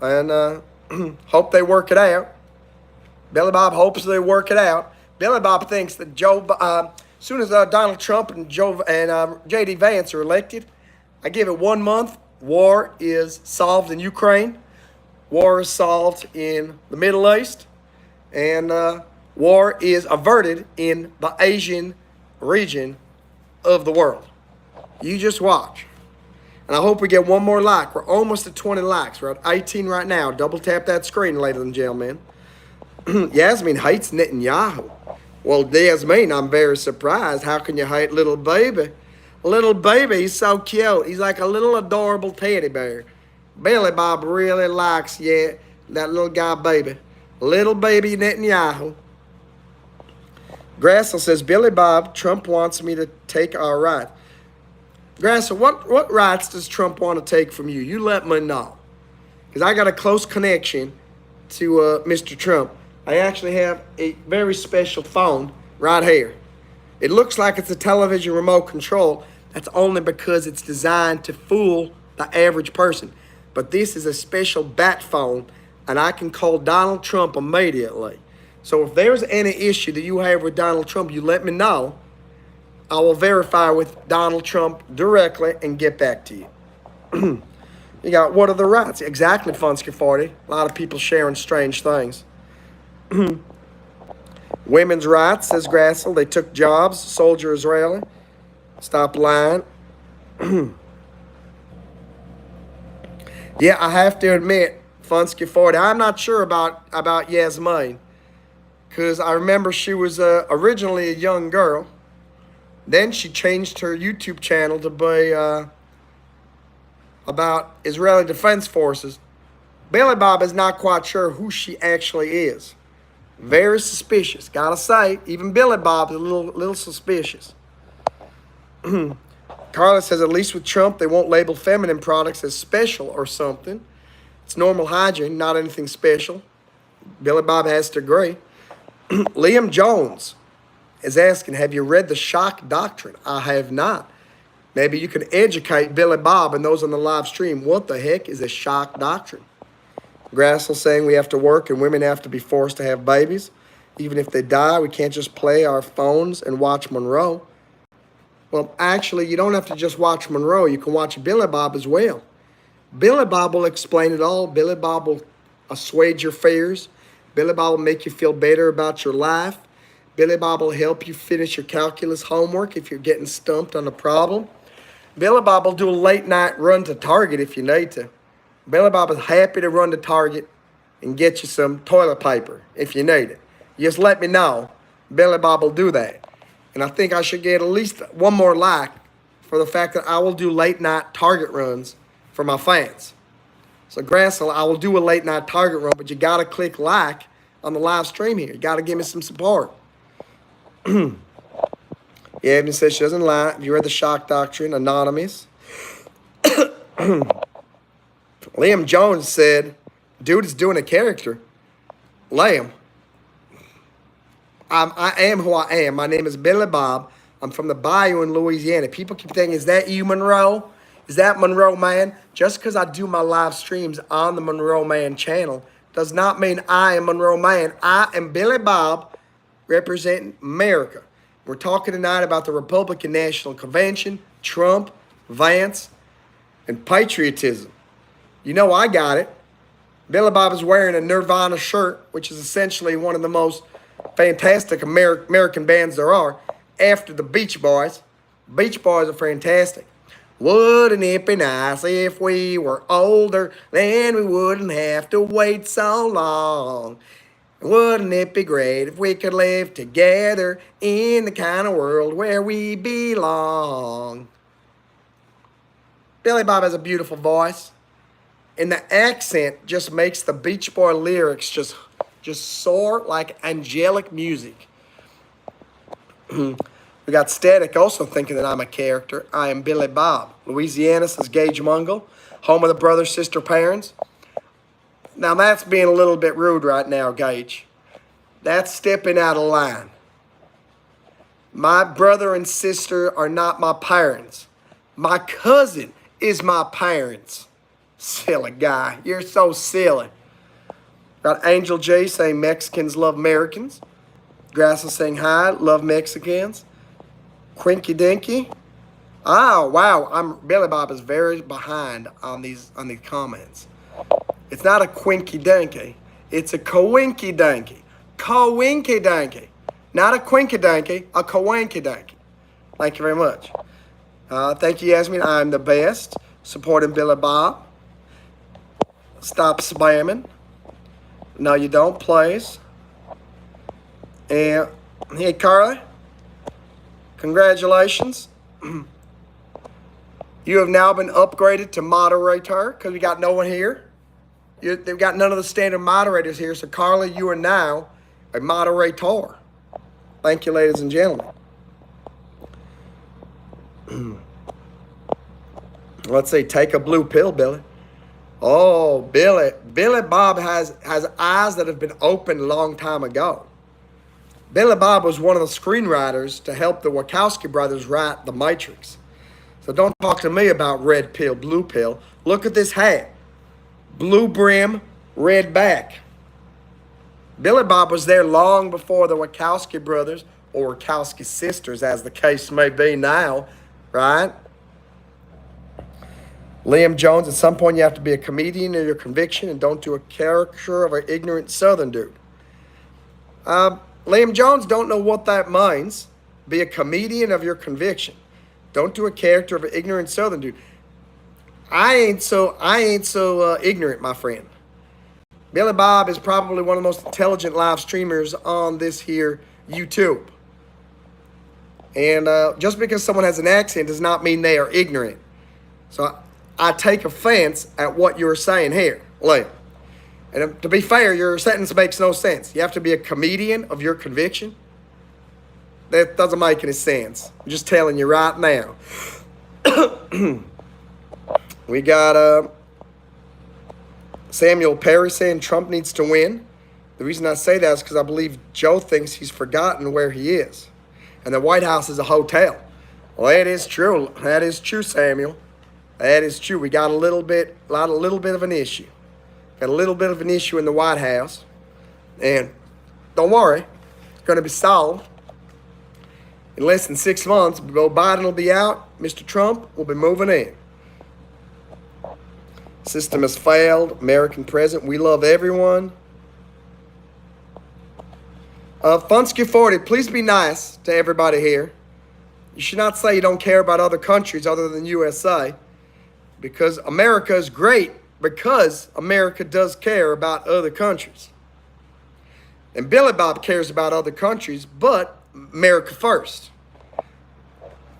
And hope they work it out. Billy Bob hopes they work it out. Billy Bob thinks that as soon as Donald Trump and J.D. Vance are elected, I give it 1 month, war is solved in Ukraine. War is solved in the Middle East. And war is averted in the Asian region of the world. You just watch. And I hope we get one more like. We're almost at 20 likes. We're at 18 right now. Double tap that screen, ladies and gentlemen. Yasmin hates Netanyahu. Well, Yasmin, I'm very surprised. How can you hate little baby? Little baby, he's so cute. He's like a little adorable teddy bear. Billy Bob really likes, that little guy baby. Little baby Netanyahu. Grassel says, Billy Bob, Trump wants me to take our right. Grassel, what rights does Trump want to take from you? You let me know. Because I got a close connection to Mr. Trump. I actually have a very special phone right here. It looks like it's a television remote control. That's only because it's designed to fool the average person. But this is a special bat phone, and I can call Donald Trump immediately. So if there's any issue that you have with Donald Trump, you let me know. I will verify with Donald Trump directly and get back to you. You got, what are the rights? Exactly, Funsky 40. A lot of people sharing strange things. Women's rights, says Grassel. They took jobs, soldier Israeli. Stop lying. Yeah, I have to admit, Funsky 40, I'm not sure about Yasmin. Because I remember she was originally a young girl. Then she changed her YouTube channel to be about Israeli Defense Forces. Billy Bob is not quite sure who she actually is. Very suspicious. Gotta say, even Billy Bob is a little suspicious. Carla says, at least with Trump, they won't label feminine products as special or something. It's normal hygiene, not anything special. Billy Bob has to agree. Liam Jones is asking, have you read The Shock Doctrine? I have not. Maybe you can educate Billy Bob and those on the live stream. What the heck is a shock doctrine? Grassel saying we have to work and women have to be forced to have babies. Even if they die, we can't just play our phones and watch Monroe. Well, actually, you don't have to just watch Monroe. You can watch Billy Bob as well. Billy Bob will explain it all. Billy Bob will assuage your fears. Billy Bob will make you feel better about your life. Billy Bob will help you finish your calculus homework if you're getting stumped on a problem. Billy Bob will do a late night run to Target if you need to. Billy Bob is happy to run to Target and get you some toilet paper if you need it. Just let me know. Billy Bob will do that. And I think I should get at least one more like for the fact that I will do late night Target runs for my fans. So Grassel, I will do a late night Target run, but you got to click like on the live stream here. You got to give me some support. Yeah, Evan says she doesn't lie. Have you read The Shock Doctrine? Anonymous. Liam Jones said, dude is doing a character. Liam, I am who I am. My name is Billy Bob. I'm from the Bayou in Louisiana. People keep thinking, is that you, Monroe? Is that Monroe Mann? Just because I do my live streams on the Monroe Mann channel does not mean I am Monroe Mann. I am Billy Bob representing America. We're talking tonight about the Republican National Convention, Trump, Vance, and patriotism. You know I got it. Billy Bob is wearing a Nirvana shirt, which is essentially one of the most fantastic American bands there are, after the Beach Boys. Beach Boys are fantastic. Wouldn't it be nice if we were older, then we wouldn't have to wait so long? Wouldn't it be great if we could live together in the kind of world where we belong? Billy Bob has a beautiful voice, and the accent just makes the Beach Boy lyrics just soar like angelic music. We got Static also thinking that I'm a character. I am Billy Bob. Louisiana says Gage Mungle, home of the brother-sister parents. Now, that's being a little bit rude right now, Gage. That's stepping out of line. My brother and sister are not my parents. My cousin is my parents. Silly guy. You're so silly. Got Angel J saying Mexicans love Americans. Grassel saying hi, love Mexicans. Quinky Dinky. Oh, wow. Billy Bob is very behind on these comments. It's not a quinky dinky. It's a coinky dinky. Coinky dinky. Not a quinky dinky, a coinky dinky. Thank you very much. Thank you, Yasmin. I'm the best. Supporting Billy Bob. Stop spamming. No, you don't, please. And hey, Carly. Congratulations. You have now been upgraded to moderator because we got no one here. They've got none of the standard moderators here. So, Carly, you are now a moderator. Thank you, ladies and gentlemen. Let's see. Take a blue pill, Billy. Oh, Billy. Billy Bob has eyes that have been opened a long time ago. Billy Bob was one of the screenwriters to help the Wachowski brothers write The Matrix. So don't talk to me about red pill, blue pill. Look at this hat. Blue brim, red back. Billy Bob was there long before the Wachowski brothers, or Wachowski sisters, as the case may be now, right? Liam Jones, at some point you have to be a comedian of your conviction and don't do a caricature of an ignorant Southern dude. Liam Jones don't know what that means. Be a comedian of your conviction. Don't do a character of an ignorant Southern dude. I ain't so ignorant, my friend. Billy Bob is probably one of the most intelligent live streamers on this here YouTube. And just because someone has an accent does not mean they are ignorant. So I take offense at what you're saying here, Liam. And to be fair, your sentence makes no sense. You have to be a comedian of your conviction. That doesn't make any sense. I'm just telling you right now. We got Samuel Perry saying Trump needs to win. The reason I say that is because I believe Joe thinks he's forgotten where he is. And the White House is a hotel. Well, that is true. That is true, Samuel. That is true. We got a little bit of an issue. Got a little bit of an issue in the White House. And don't worry, it's going to be solved. In less than 6 months, Joe Biden will be out. Mr. Trump will be moving in. System has failed. American president. We love everyone. Funsky 40, please be nice to everybody here. You should not say you don't care about other countries other than USA, because America is great because America does care about other countries. And Billy Bob cares about other countries, but America first.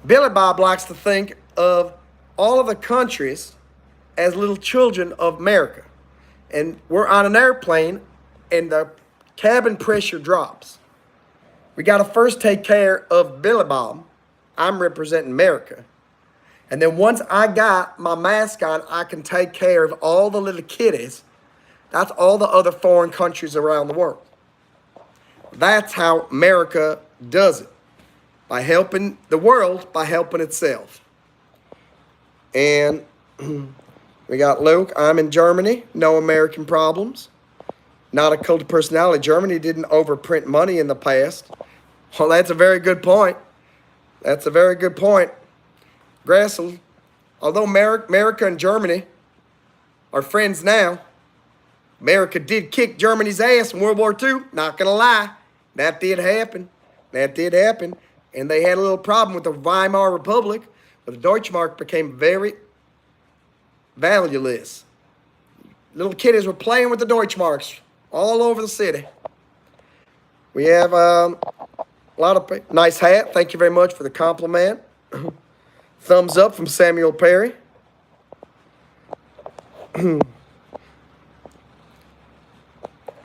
Billy Bob likes to think of all of the countries as little children of America. And we're on an airplane and the cabin pressure drops. We got to first take care of Billy Bob. I'm representing America. And then once I got my mask on, I can take care of all the little kiddies. That's all the other foreign countries around the world. That's how America does it. By helping the world, by helping itself. And we got Luke. I'm in Germany. No American problems. Not a cult of personality. Germany didn't overprint money in the past. Well, that's a very good point. That's a very good point. Grassel, although America and Germany are friends now, America did kick Germany's ass in World War II. Not going to lie. That did happen. That did happen. And they had a little problem with the Weimar Republic, but the Deutschmark became very valueless. Little kiddies were playing with the Deutschmarks all over the city. We have a lot of nice hat. Thank you very much for the compliment. Thumbs up from Samuel Perry.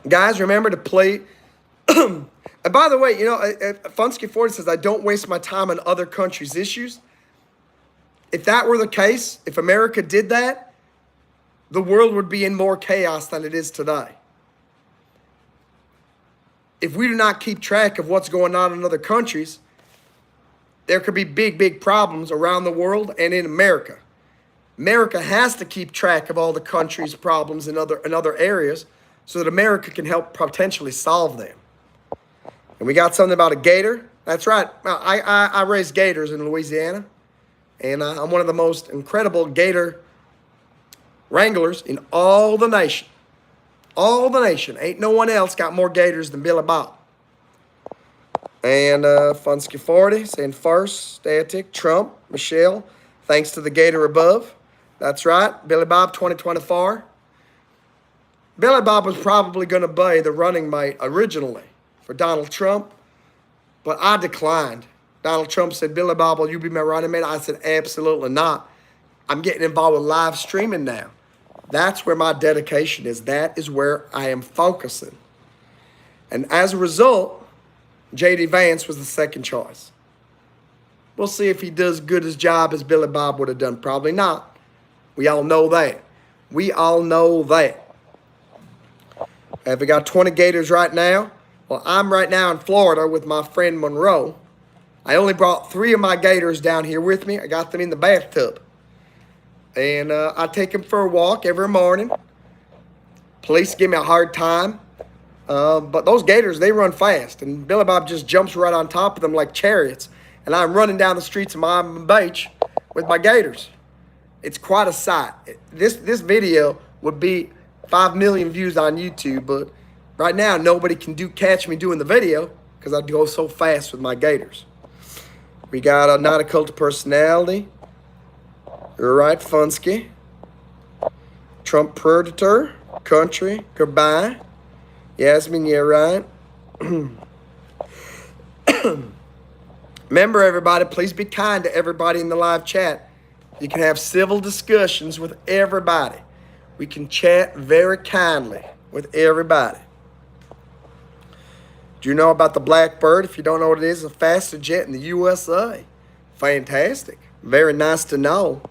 Guys, remember to play. And by the way, you know, Funsky 40 says, I don't waste my time on other countries' issues. If that were the case, if America did that, the world would be in more chaos than it is today. If we do not keep track of what's going on in other countries, there could be big, big problems around the world and in America. America has to keep track of all the countries' problems in other areas so that America can help potentially solve them. And we got something about a gator. That's right. I raise gators in Louisiana. And I'm one of the most incredible gator wranglers in all the nation. All the nation. Ain't no one else got more gators than Billy Bob. And Funsky 40 saying first, static, Trump, Michelle, thanks to the gator above. That's right. Billy Bob 2024. Billy Bob was probably going to be the running mate originally for Donald Trump, but I declined. Donald Trump said, Billy Bob, will you be my running mate? I said, absolutely not. I'm getting involved with live streaming now. That's where my dedication is. That is where I am focusing. And as a result, J.D. Vance was the second choice. We'll see if he does good his job as Billy Bob would have done. Probably not. We all know that. We all know that. Have we got 20 gators right now? Well, I'm right now in Florida with my friend Monroe. I only brought 3 of my gators down here with me. I got them in the bathtub. And I take them for a walk every morning. Police give me a hard time. But those gators, they run fast. And Billy Bob just jumps right on top of them like chariots. And I'm running down the streets of Miami Beach with my gators. It's quite a sight. This video would be 5 million views on YouTube, but right now nobody can catch me doing the video because I go so fast with my gators. We got a not a cult of personality. You're right, Funsky. Trump predator. Country. Goodbye. Yasmin, you're right. Remember, everybody, please be kind to everybody in the live chat. You can have civil discussions with everybody. We can chat very kindly with everybody. Do you know about the Blackbird? If you don't know what it is, it's a faster jet in the USA. Fantastic. Very nice to know.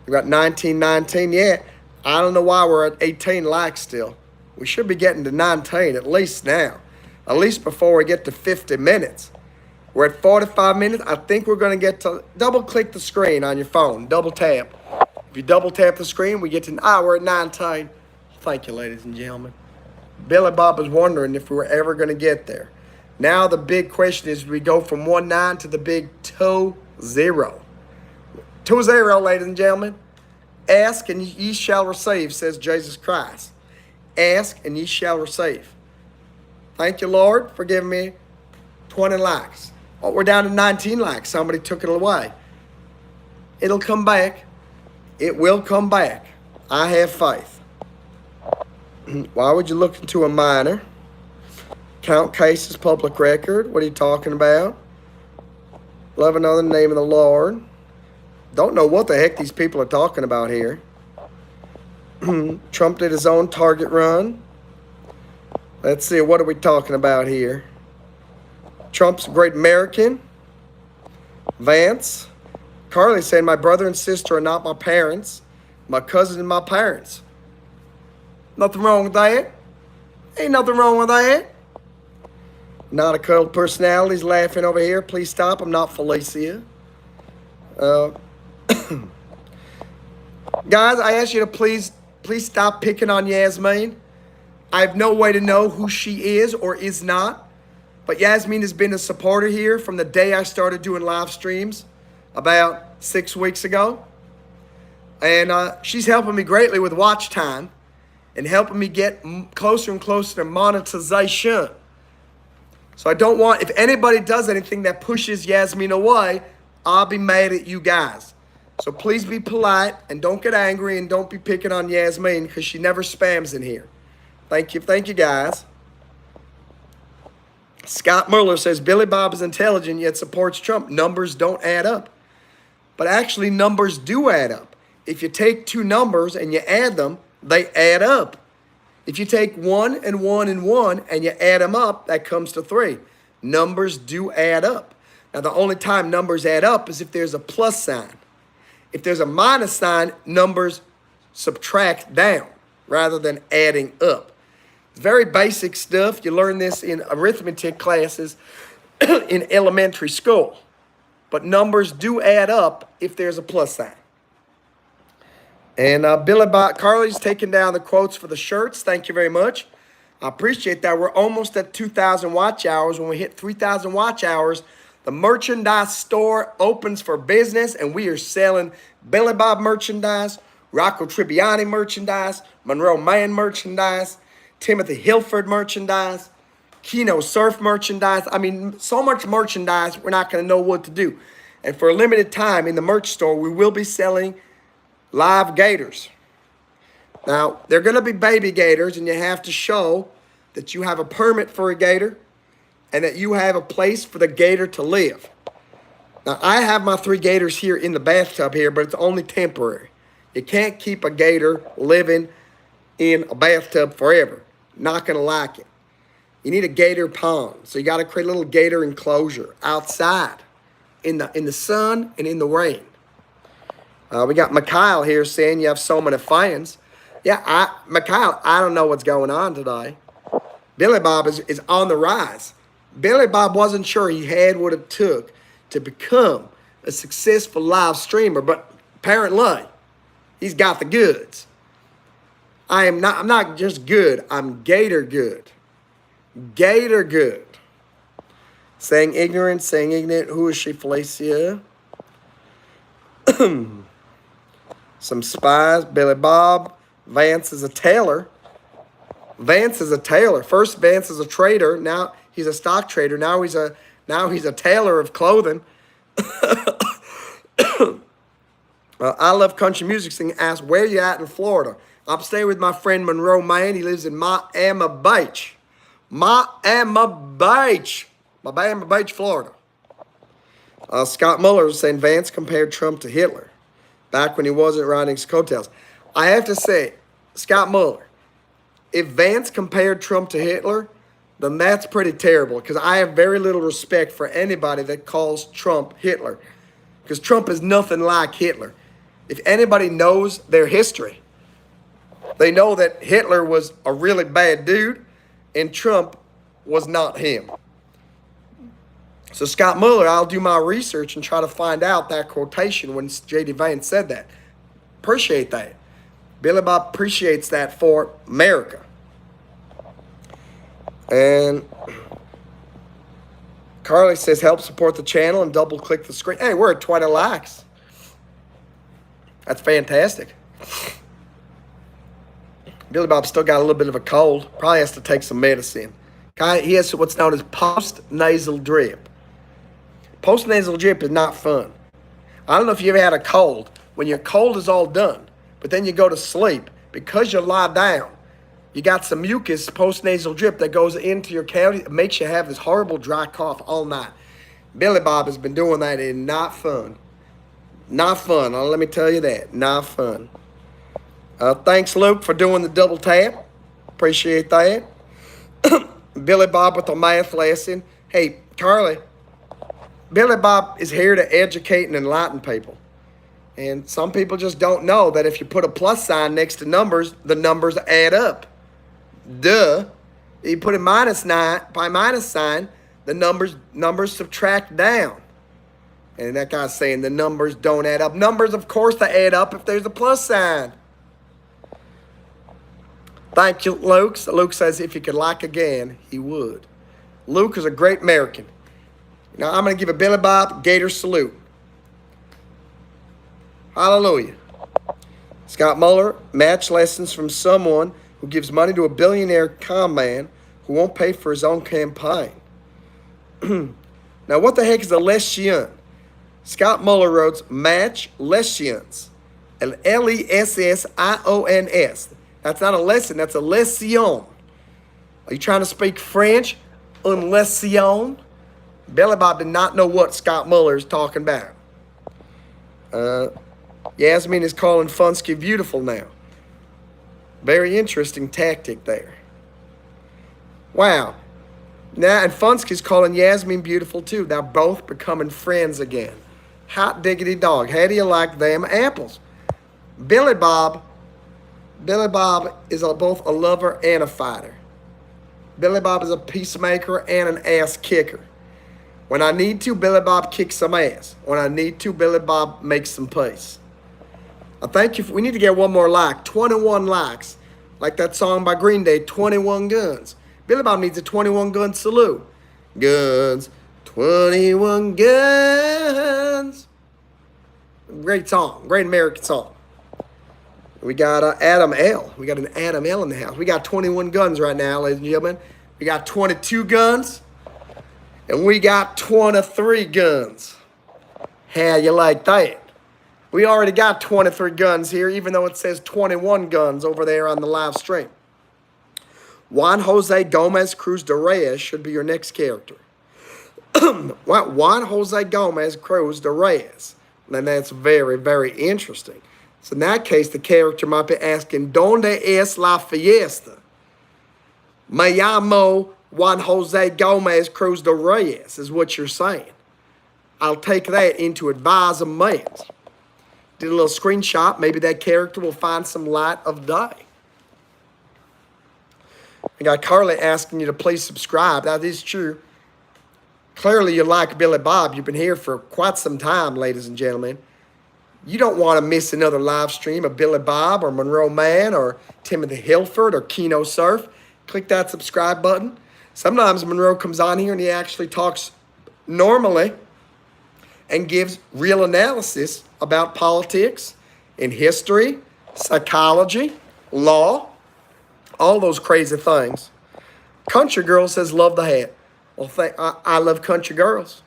We got 1919. Yeah, I don't know why we're at 18 likes still. We should be getting to 19 at least now. At least before we get to 50 minutes. We're at 45 minutes. I think we're going to get to double click the screen on your phone. Double tap. If you double tap the screen, we get to, we're at 19. Thank you, ladies and gentlemen. Billy Bob was wondering if we were ever going to get there. Now the big question is, we go from 19 to the big 20. 20, ladies and gentlemen. Ask and ye shall receive, says Jesus Christ. Ask and ye shall receive. Thank you, Lord, for giving me 20 likes. Oh, we're down to 19 likes. Somebody took it away. It'll come back. It will come back. I have faith. Why would you look into a minor? Count cases, public record. What are you talking about? Love another name of the Lord. Don't know what the heck these people are talking about here. Trump did his own target run. Let's see, what are we talking about here? Trump's a great American. Vance. Carly saying, my brother and sister are not my parents. My cousin and my parents. Nothing wrong with that. Ain't nothing wrong with that. Not a cuddled personality's laughing over here. Please stop. I'm not Felicia. Guys, I ask you to please stop picking on Yasmin. I have no way to know who she is or is not. But Yasmin has been a supporter here from the day I started doing live streams about 6 weeks ago. And she's helping me greatly with watch time and helping me get closer and closer to monetization. So I don't want, if anybody does anything that pushes Yasmin away, I'll be mad at you guys. So please be polite and don't get angry and don't be picking on Yasmin because she never spams in here. Thank you guys. Scott Mueller says, Billy Bob is intelligent yet supports Trump. Numbers don't add up. But actually numbers do add up. If you take two numbers and you add them, they add up. If you take 1 and 1 and 1 and you add them up, that comes to 3. Numbers do add up. Now, the only time numbers add up is if there's a plus sign. If there's a minus sign, numbers subtract down rather than adding up. It's very basic stuff. You learn this in arithmetic classes in elementary school. But numbers do add up if there's a plus sign. And Billy Bob, Carly's taking down the quotes for the shirts. Thank you very much. I appreciate that. We're almost at 2,000 watch hours. When we hit 3,000 watch hours, the merchandise store opens for business, and we are selling Billy Bob merchandise, Rocco Tribbiani merchandise, Monroe Mann merchandise, Timothy Hilford merchandise, Keno Surf merchandise. I mean, so much merchandise, we're not going to know what to do. And for a limited time in the merch store, we will be selling live gators. Now, they're going to be baby gators, and you have to show that you have a permit for a gator and that you have a place for the gator to live. Now, I have my 3 gators here in the bathtub here, but it's only temporary. You can't keep a gator living in a bathtub forever. Not going to like it. You need a gator pond. So you got to create a little gator enclosure outside in the sun and in the rain. We got Mikhail here saying you have so many fans. Yeah, Mikhail, I don't know what's going on today. Billy Bob is on the rise. Billy Bob wasn't sure he had what it took to become a successful live streamer, but apparently he's got the goods. I'm not just good, I'm Gator good. Gator good. Saying ignorant. Who is she, Felicia? Some spies, Billy Bob. Vance is a tailor. Vance is a tailor. First, Vance is a trader. Now he's a stock trader. Now he's a tailor of clothing. I love country music. Singing. Ask where you at in Florida. I'm staying with my friend Monroe Mann. He lives in Miami Beach. Miami Beach, Florida. Scott Mueller is saying Vance compared Trump to Hitler back when he wasn't riding his coattails. I have to say, Scott Mueller, if Vance compared Trump to Hitler, then that's pretty terrible because I have very little respect for anybody that calls Trump Hitler because Trump is nothing like Hitler. If anybody knows their history, They know that Hitler was a really bad dude and Trump was not him. So Scott Muller, I'll do my research and try to find out that quotation when J.D. Vance said that. Appreciate that. Billy Bob appreciates that for America. And Carly says, help support the channel and double click the screen. Hey, we're at 20 likes. That's fantastic. Billy Bob still got a little bit of a cold. Probably has to take some medicine. He has what's known as post-nasal drip. Post-nasal drip is not fun. I don't know if you ever had a cold. When your cold is all done, but then you go to sleep, because you lie down, you got some mucus, post-nasal drip that goes into your cavity. It makes you have this horrible dry cough all night. Billy Bob has been doing that, and not fun. Not fun. Let me tell you that. Not fun. Thanks, Luke, for doing the double tap. Appreciate that. Billy Bob with the math lesson. Hey, Carly, Billy Bob is here to educate and enlighten people. And some people just don't know that if you put a plus sign next to numbers, the numbers add up. Duh. You put a minus sign, the numbers subtract down. And that guy's saying the numbers don't add up. Numbers, of course, they add up if there's a plus sign. Thank you, Luke. Luke says if he could like again, he would. Luke is a great American. Now, I'm going to give a Billy Bob Gator salute. Hallelujah. Scott Muller, match lessons from someone who gives money to a billionaire con man who won't pay for his own campaign. Now, what the heck is a lesson? Scott Muller wrote match lessons. L-E-S-S-I-O-N-S. That's not a lesson, that's a lesson. Are you trying to speak French? Un lesson? Billy Bob did not know what Scott Muller is talking about. Yasmin is calling Funsky beautiful now. Very interesting tactic there. Wow. Now, and Funsky's calling Yasmin beautiful too. They're both becoming friends again. Hot diggity dog. How do you like them apples? Billy Bob is both a lover and a fighter. Billy Bob is a peacemaker and an ass kicker. When I need to, Billy Bob kicks some ass. When I need to, Billy Bob makes some peace. I thank you. We need to get one more like. 21 likes. Like that song by Green Day, 21 Guns. Billy Bob needs a 21 gun salute. Guns, 21 guns. Great song. Great American song. We got Adam L. We got an Adam L in the house. We got 21 guns right now, ladies and gentlemen. We got 22 guns. And we got 23 guns. How you like that? We already got 23 guns here, even though it says 21 guns over there on the live stream. Juan Jose Gomez Cruz de Reyes should be your next character. Juan Jose Gomez Cruz de Reyes. And that's very, very interesting. So in that case, the character might be asking, ¿Dónde es la fiesta? Me llamo Juan Jose Gomez Cruz de Reyes, is what you're saying. I'll take that into advisement. Did a little screenshot. Maybe that character will find some light of day. I got Carly asking you to please subscribe. That is true. Clearly you like Billy Bob. You've been here for quite some time, ladies and gentlemen. You don't want to miss another live stream of Billy Bob or Monroe Mann or Timothy Hilford or Keno Surf. Click that subscribe button. Sometimes Monroe comes on here and he actually talks normally and gives real analysis about politics and history, psychology, law, all those crazy things. Country Girl says, love the hat. Well, I love country girls.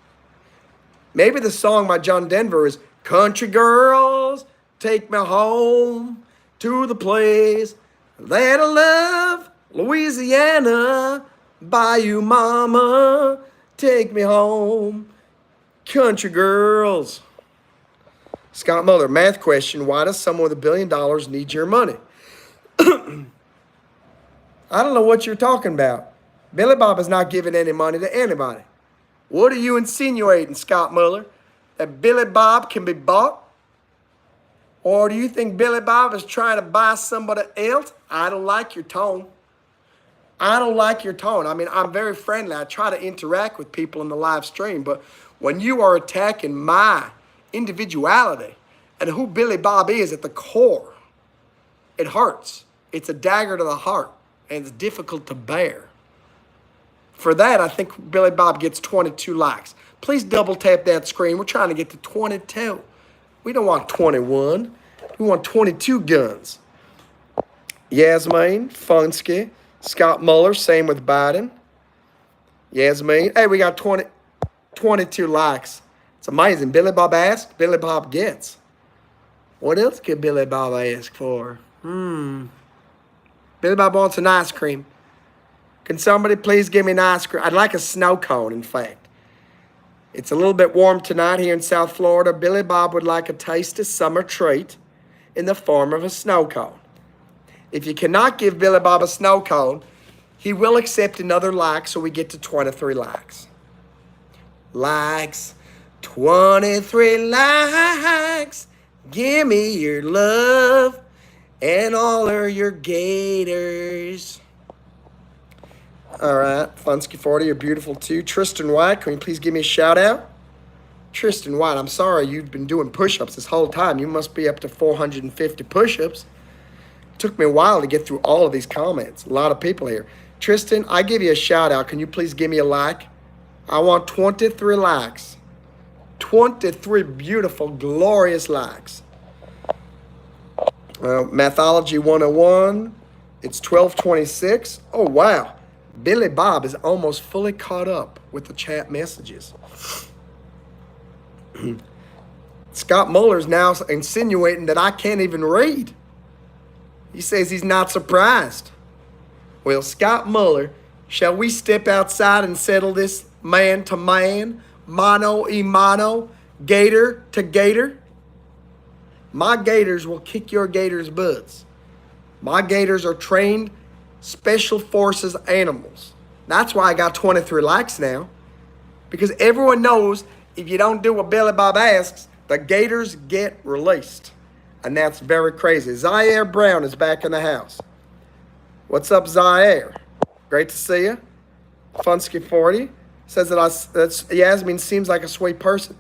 Maybe the song by John Denver is, country girls, take me home to the place that I love, Louisiana, Bayou Mama, take me home, country girls. Scott Muller, math question, why does someone with $1 billion need your money? I don't know what you're talking about. Billy Bob is not giving any money to anybody. What are you insinuating, Scott Muller? That Billy Bob can be bought? Or do you think Billy Bob is trying to buy somebody else? I don't like your tone. I don't like your tone. I mean, I'm very friendly. I try to interact with people in the live stream, but when you are attacking my individuality and who Billy Bob is at the core, it hurts. It's a dagger to the heart, and it's difficult to bear. For that, I think Billy Bob gets 22 likes. Please double tap that screen. We're trying to get to 22. We don't want 21. We want 22 guns. Yasmin, Funsky, Scott Muller, same with Biden. Yasmin, hey, we got 22 likes. It's amazing. Billy Bob asks, Billy Bob gets. What else could Billy Bob ask for? Billy Bob wants an ice cream. Can somebody please give me an ice cream? I'd like a snow cone, in fact. It's a little bit warm tonight here in South Florida. Billy Bob would like a tasty summer treat in the form of a snow cone. If you cannot give Billy Bob a snow cone, he will accept another like, so we get to 23 likes. Likes. 23 likes. Give me your love and all of your gators. All right, Funsky 40, you're beautiful too. Tristan White, can you please give me a shout out? Tristan White, I'm sorry you've been doing push-ups this whole time. You must be up to 450 push-ups. It took me a while to get through all of these comments. A lot of people here. Tristan, I give you a shout out. Can you please give me a like? I want 23 likes. 23 beautiful, glorious likes. Mathology 101, it's 12:26. Oh, wow. Billy Bob is almost fully caught up with the chat messages. Scott Muller's now insinuating that I can't even read. He says he's not surprised. Well, Scott Muller, shall we step outside and settle this man to man, mano a mano, gator to gator? My gators will kick your gators' butts. My gators are trained special forces animals. That's why I got 23 likes now. Because everyone knows if you don't do what Billy Bob asks, the gators get released. And that's very crazy. Zaire Brown is back in the house. What's up, Zaire? Great to see you. Funsky 40 says that Yasmin seems like a sweet person.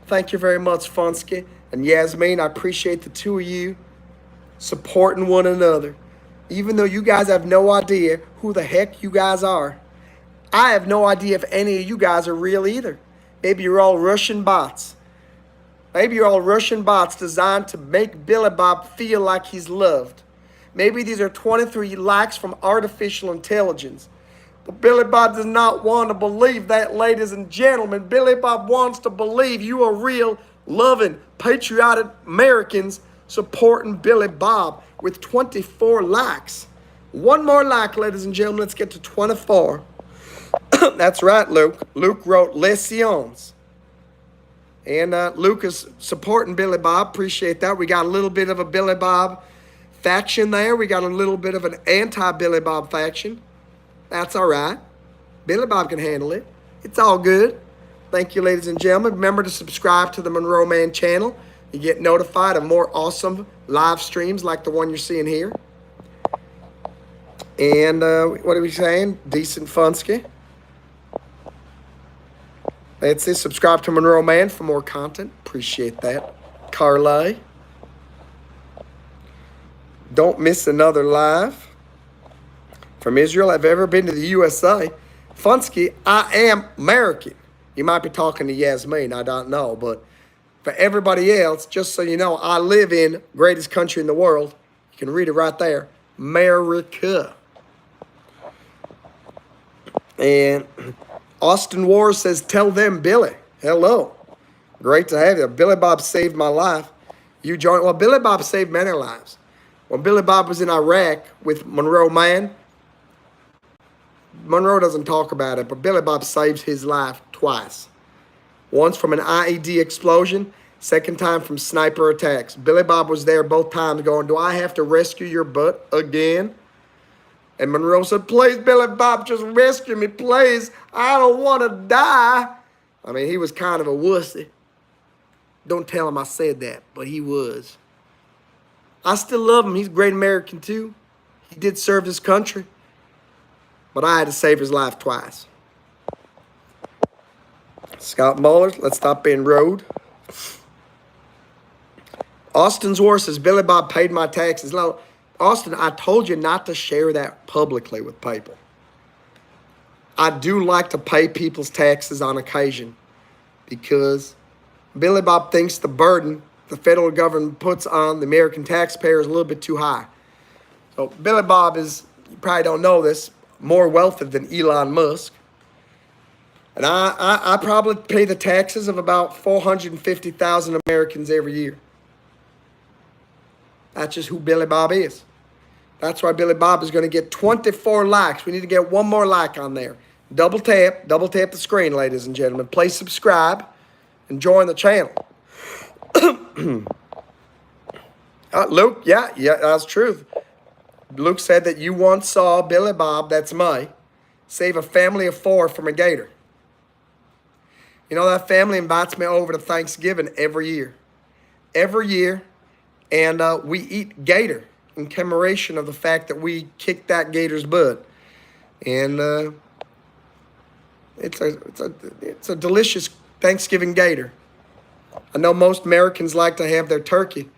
Thank you very much, Funsky. And Yasmin, I appreciate the two of you supporting one another. Even though you guys have no idea who the heck you guys are. I have no idea if any of you guys are real either. Maybe you're all Russian bots. Maybe you're all Russian bots designed to make Billy Bob feel like he's loved. Maybe these are 23 likes from artificial intelligence. But Billy Bob does not want to believe that, ladies and gentlemen. Billy Bob wants to believe you are real, loving, patriotic Americans supporting Billy Bob with 24 likes. One more like, ladies and gentlemen. Let's get to 24. That's right, Luke. Luke wrote Les Sions. And Luke is supporting Billy Bob. Appreciate that. We got a little bit of a Billy Bob faction there. We got a little bit of an anti-Billy Bob faction. That's all right. Billy Bob can handle it. It's all good. Thank you, ladies and gentlemen. Remember to subscribe to the Monroe Mann channel. You get notified of more awesome live streams like the one you're seeing here. And what are we saying? Decent Funsky. That's it. Subscribe to Monroe Mann for more content. Appreciate that. Carly. Don't miss another live from Israel. Have you ever been to the USA? Funsky, I am American. You might be talking to Yasmin. I don't know. But for everybody else, just so you know, I live in greatest country in the world. You can read it right there. America. And Austin Wars says, tell them, Billy. Hello. Great to have you. Billy Bob saved my life. You joined. Well, Billy Bob saved many lives. When Billy Bob was in Iraq with Monroe Mann, Monroe doesn't talk about it, but Billy Bob saved his life twice. Once from an IED explosion, second time from sniper attacks. Billy Bob was there both times going, do I have to rescue your butt again? And Monroe said, please, Billy Bob, just rescue me, please. I don't want to die. I mean, he was kind of a wussy. Don't tell him I said that, but he was. I still love him. He's a great American too. He did serve his country. But I had to save his life twice. Scott Muller, let's stop being rude. Austin's worse says, Billy Bob paid my taxes. No, Austin, I told you not to share that publicly with people. I do like to pay people's taxes on occasion because Billy Bob thinks the burden the federal government puts on the American taxpayer is a little bit too high. So Billy Bob is, you probably don't know this, more wealthy than Elon Musk. And I probably pay the taxes of about 450,000 Americans every year. That's just who Billy Bob is. That's why Billy Bob is going to get 24 likes. We need to get one more like on there. Double tap the screen, ladies and gentlemen. Please subscribe and join the channel. Luke, yeah, that's true. Luke said that you once saw Billy Bob, that's me, save a family of 4 from a gator. You know, that family invites me over to Thanksgiving every year. Every year. And we eat gator in commemoration of the fact that we kicked that gator's butt. And it's a delicious Thanksgiving gator. I know most Americans like to have their turkey.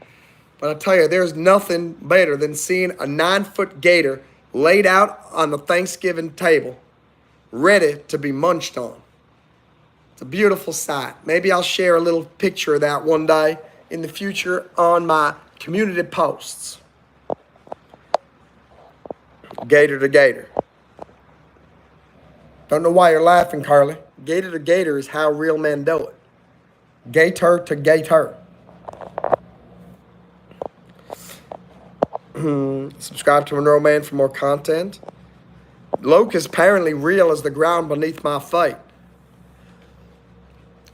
But I tell you, there's nothing better than seeing a 9-foot gator laid out on the Thanksgiving table, ready to be munched on. It's a beautiful sight. Maybe I'll share a little picture of that one day in the future on my community posts. Gator to gator. Don't know why you're laughing, Carly. Gator to gator is how real men do it. Gator to gator. Subscribe to Monroe Mann for more content. Loke is apparently real as the ground beneath my feet.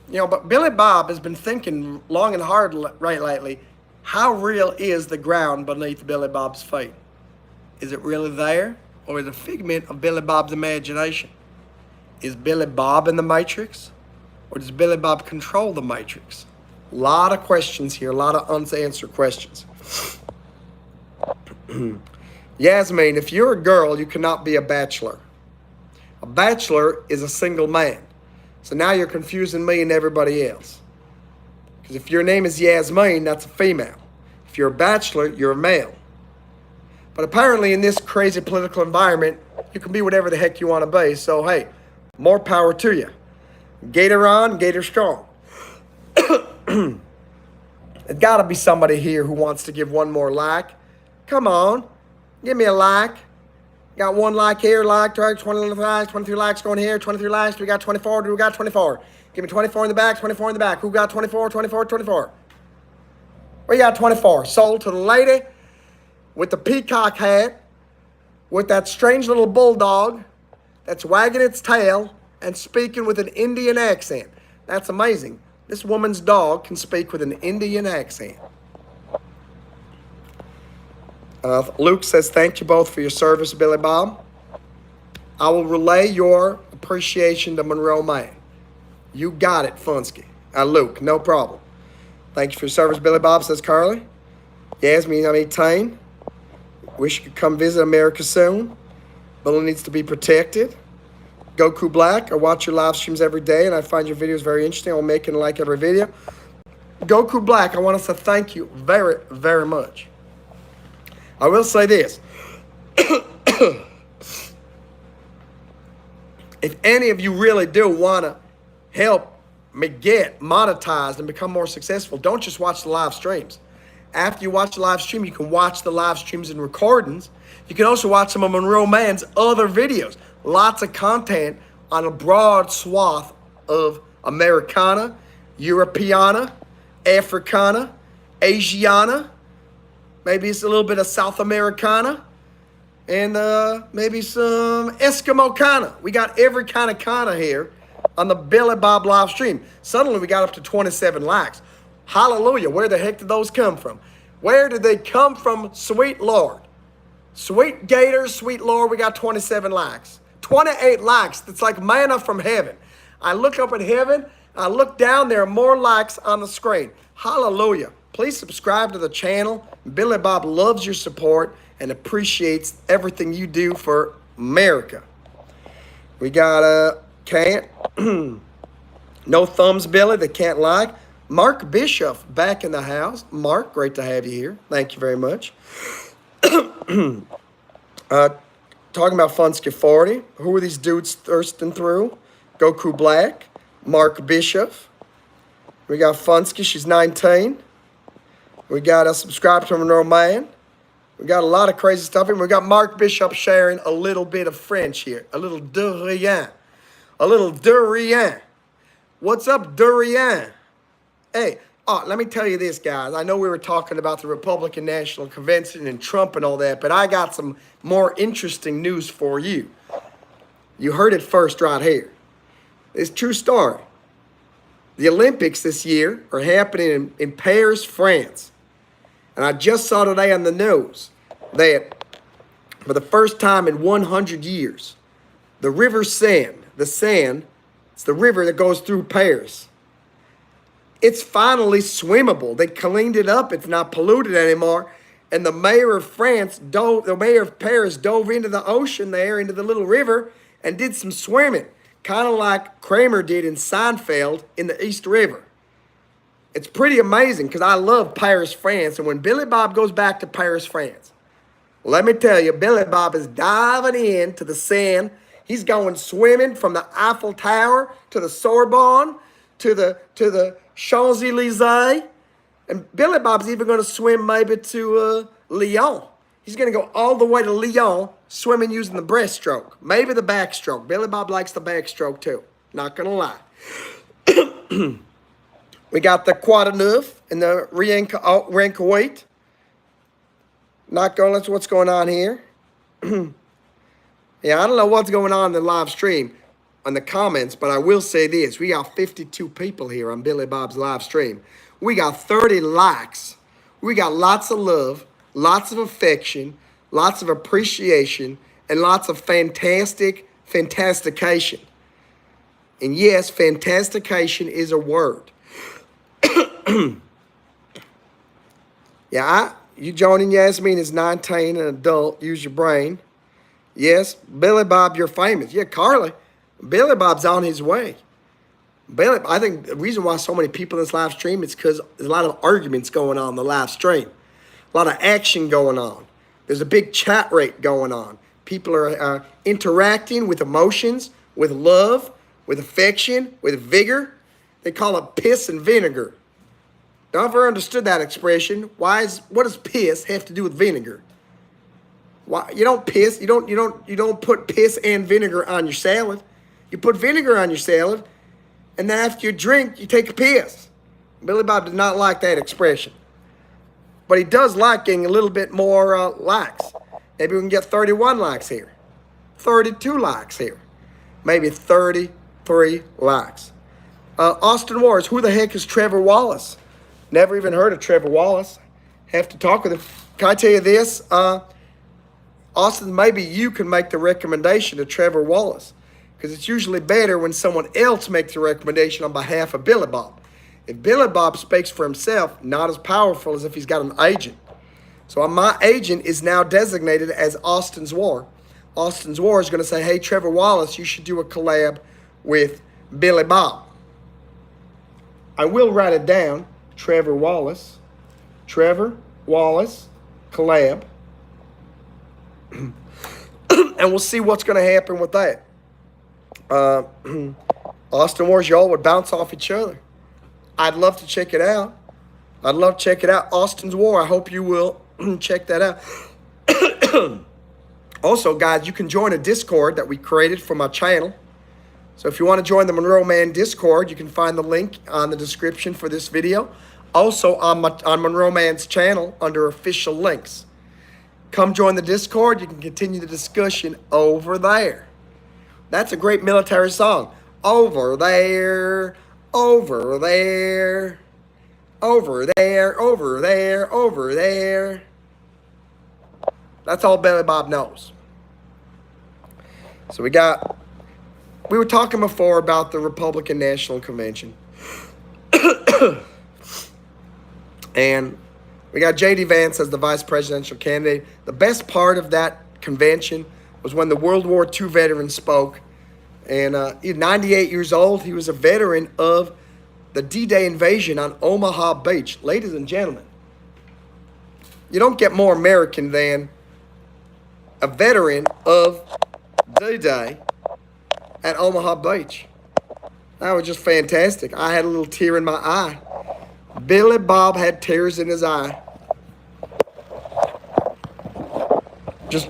You know, but Billy Bob has been thinking long and hard right lately, how real is the ground beneath Billy Bob's feet? Is it really there, or is it a figment of Billy Bob's imagination? Is Billy Bob in the Matrix, or does Billy Bob control the Matrix? A lot of questions here, a lot of unanswered questions. Yasmin, if you're a girl, you cannot be a bachelor. A bachelor is a single man. So now you're confusing me and everybody else. Because if your name is Yasmin, that's a female. If you're a bachelor, you're a male. But apparently in this crazy political environment, you can be whatever the heck you want to be. So hey, more power to you. Gator on, Gator strong. There's got to be somebody here who wants to give one more like. Come on, give me a like. Got 1 like here, like, 20 likes, 23 likes going here, 23 likes. We got 24, we got 24. Give me 24 in the back, 24 in the back. Who got 24, 24, 24? We got 24. Sold to the lady with the peacock hat, with that strange little bulldog that's wagging its tail and speaking with an Indian accent. That's amazing. This woman's dog can speak with an Indian accent. Luke says, thank you both for your service, Billy Bob. I will relay your appreciation to Monroe Mann. You got it, Funsky. Luke, no problem. Thank you for your service, Billy Bob, says Carly. Yasmin, I'm 18. Wish you could come visit America soon. Billy needs to be protected. Goku Black, I watch your live streams every day, and I find your videos very interesting. I'll make and like every video. Goku Black, I want us to thank you very, very much. I will say this. If any of you really do want to help me get monetized and become more successful, don't just watch the live streams. After you watch the live stream, you can watch the live streams and recordings. You can also watch some of Monroe Mann's other videos. Lots of content on a broad swath of Americana, Europeana, Africana, Asiana. Maybe it's a little bit of South Americana. And maybe some Eskimo-kana. We got every kind of kana here on the Billy Bob live stream. Suddenly we got up to 27 likes. Hallelujah. Where the heck did those come from? Where did they come from, sweet Lord? Sweet Gator, sweet Lord, we got 27 likes. 28 likes. That's like manna from heaven. I look up at heaven. I look down. There are more likes on the screen. Hallelujah. Please subscribe to the channel. Billy Bob loves your support and appreciates everything you do for America. We got can't no thumbs, Billy. They can't like. Mark Bishop back in the house. Mark, great to have you here. Thank you very much. Talking about Funsky 40. Who are these dudes thirsting through? Goku Black. Mark Bishop. We got Funsky. She's 19. We got a subscriber to Monroe Mann. We got a lot of crazy stuff. And we got Mark Bishop sharing a little bit of French here. A little de rien. A little de rien. What's up, de rien? Hey, let me tell you this, guys. I know we were talking about the Republican National Convention and Trump and all that, but I got some more interesting news for you. You heard it first right here. It's a true story. The Olympics this year are happening in Paris, France. And I just saw today on the news that for the first time in 100 years, the River Seine, it's the river that goes through Paris. It's finally swimmable. They cleaned it up. It's not polluted anymore. And the mayor of Paris dove into the ocean there, into the little river, and did some swimming, kind of like Kramer did in Seinfeld in the East River. It's pretty amazing because I love Paris, France. And when Billy Bob goes back to Paris, France, let me tell you, Billy Bob is diving into the Seine. He's going swimming from the Eiffel Tower to the Sorbonne to the Champs-Élysées. And Billy Bob's even going to swim maybe to Lyon. He's going to go all the way to Lyon swimming using the breaststroke. Maybe the backstroke. Billy Bob likes the backstroke too. Not going to lie. We got the Quaterneuf and the Rankawait. Not going, that's what's going on here. Yeah, I don't know what's going on in the live stream on the comments, but I will say this. We got 52 people here on Billy Bob's live stream. We got 30 likes. We got lots of love, lots of affection, lots of appreciation, and lots of fantastication. And yes, fantastication is a word. Yeah, you joining Yasmin is 19, an adult. Use your brain. Yes, Billy Bob, you're famous. Yeah, Carly, Billy Bob's on his way. I think the reason why so many people in this live stream is because there's a lot of arguments going on in the live stream. A lot of action going on. There's a big chat rate going on. People are interacting with emotions, with love, with affection, with vigor. They call it piss and vinegar. Now, I've ever understood that expression. What does piss have to do with vinegar? Why you don't piss? You don't put piss and vinegar on your salad. You put vinegar on your salad, and then after you drink, you take a piss. Billy Bob did not like that expression, but he does like getting a little bit more likes. Maybe we can get 31 likes here, 32 likes here, maybe 33 likes. Austin Wars, who the heck is Trevor Wallace? Never even heard of Trevor Wallace. Have to talk with him. Can I tell you this? Austin, maybe you can make the recommendation to Trevor Wallace, because it's usually better when someone else makes the recommendation on behalf of Billy Bob. If Billy Bob speaks for himself, not as powerful as if he's got an agent. So my agent is now designated as Austin's War. Austin's War is going to say, hey, Trevor Wallace, you should do a collab with Billy Bob. I will write it down. Trevor Wallace, collab. And we'll see what's going to happen with that. Austin Wars, y'all would bounce off each other. I'd love to check it out. Austin's War, I hope you will check that out. Also, guys, you can join a Discord that we created for my channel. So if you want to join the Monroe Mann Discord, you can find the link on the description for this video. Also on Monroe Mann's channel under official links. Come join the Discord. You can continue the discussion over there. That's a great military song. Over there, over there, over there, over there, over there. That's all Billy Bob knows. So we were talking before about the Republican National Convention. And We got J.D. Vance as the vice presidential candidate. The best part of that convention was when the World War II veteran spoke. And he's 98 years old. He was a veteran of the D-Day invasion on Omaha Beach. Ladies and gentlemen, you don't get more American than a veteran of D-Day at Omaha Beach. That was just fantastic. I had a little tear in my eye. Billy Bob had tears in his eye.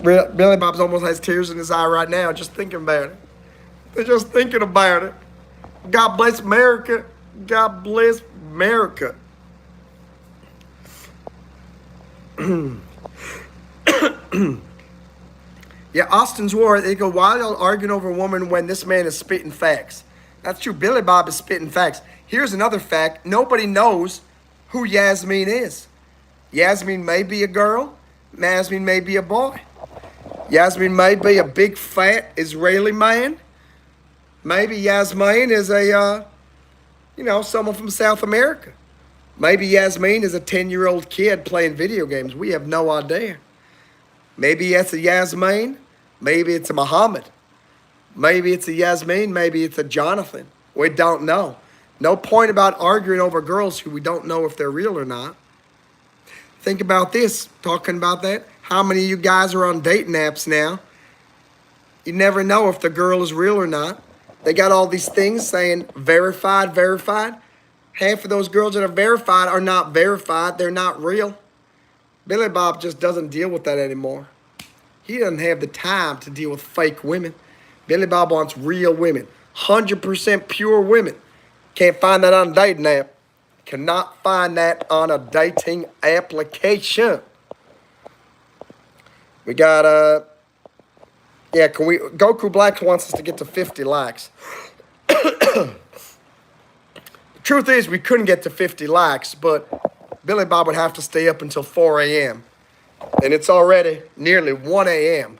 Billy Bob's almost has tears in his eye right now just thinking about it. They're just thinking about it. God bless America. God bless America. Yeah, Austin's War, they go, why y'all arguing over a woman when this man is spitting facts? That's true. Billy Bob is spitting facts. Here's another fact. Nobody knows who Yasmin is. Yasmin may be a girl. Yasmin may be a boy. Yasmin may be a big, fat Israeli man. Maybe Yasmin is a, someone from South America. Maybe Yasmin is a 10-year-old kid playing video games. We have no idea. Maybe it's a Yasmin. Maybe it's a Muhammad. Maybe it's a Yasmin. Maybe it's a Jonathan. We don't know. No point about arguing over girls who we don't know if they're real or not. Think about this, talking about that. How many of you guys are on dating apps now? You never know if the girl is real or not. They got all these things saying verified, verified. Half of those girls that are verified are not verified. They're not real. Billy Bob just doesn't deal with that anymore. He doesn't have the time to deal with fake women. Billy Bob wants real women. 100% pure women. Can't find that on a dating app. Cannot find that on a dating application. We got, Goku Black wants us to get to 50 likes. The truth is, we couldn't get to 50 likes, but Billy Bob would have to stay up until 4 a.m. And it's already nearly 1 a.m.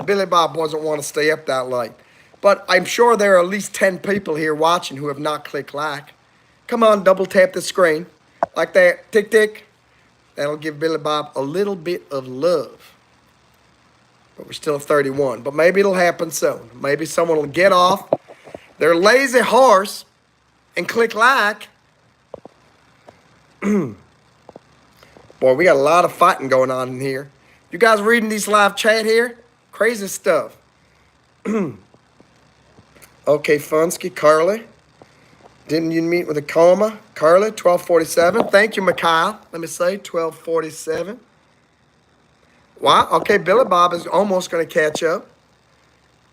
Billy Bob doesn't want to stay up that late. But I'm sure there are at least 10 people here watching who have not clicked like. Come on, double tap the screen. Like that. Tick, tick. That'll give Billy Bob a little bit of love. But we're still at 31. But maybe it'll happen soon. Maybe someone will get off their lazy horse and click like. Boy, we got a lot of fighting going on in here. You guys reading these live chat here? Crazy stuff. Okay, Funsky, Carly. Didn't you meet with a coma? Carly, 1247. Thank you, Mikhail. Let me say, 1247. Wow, okay, Billy Bob is almost going to catch up.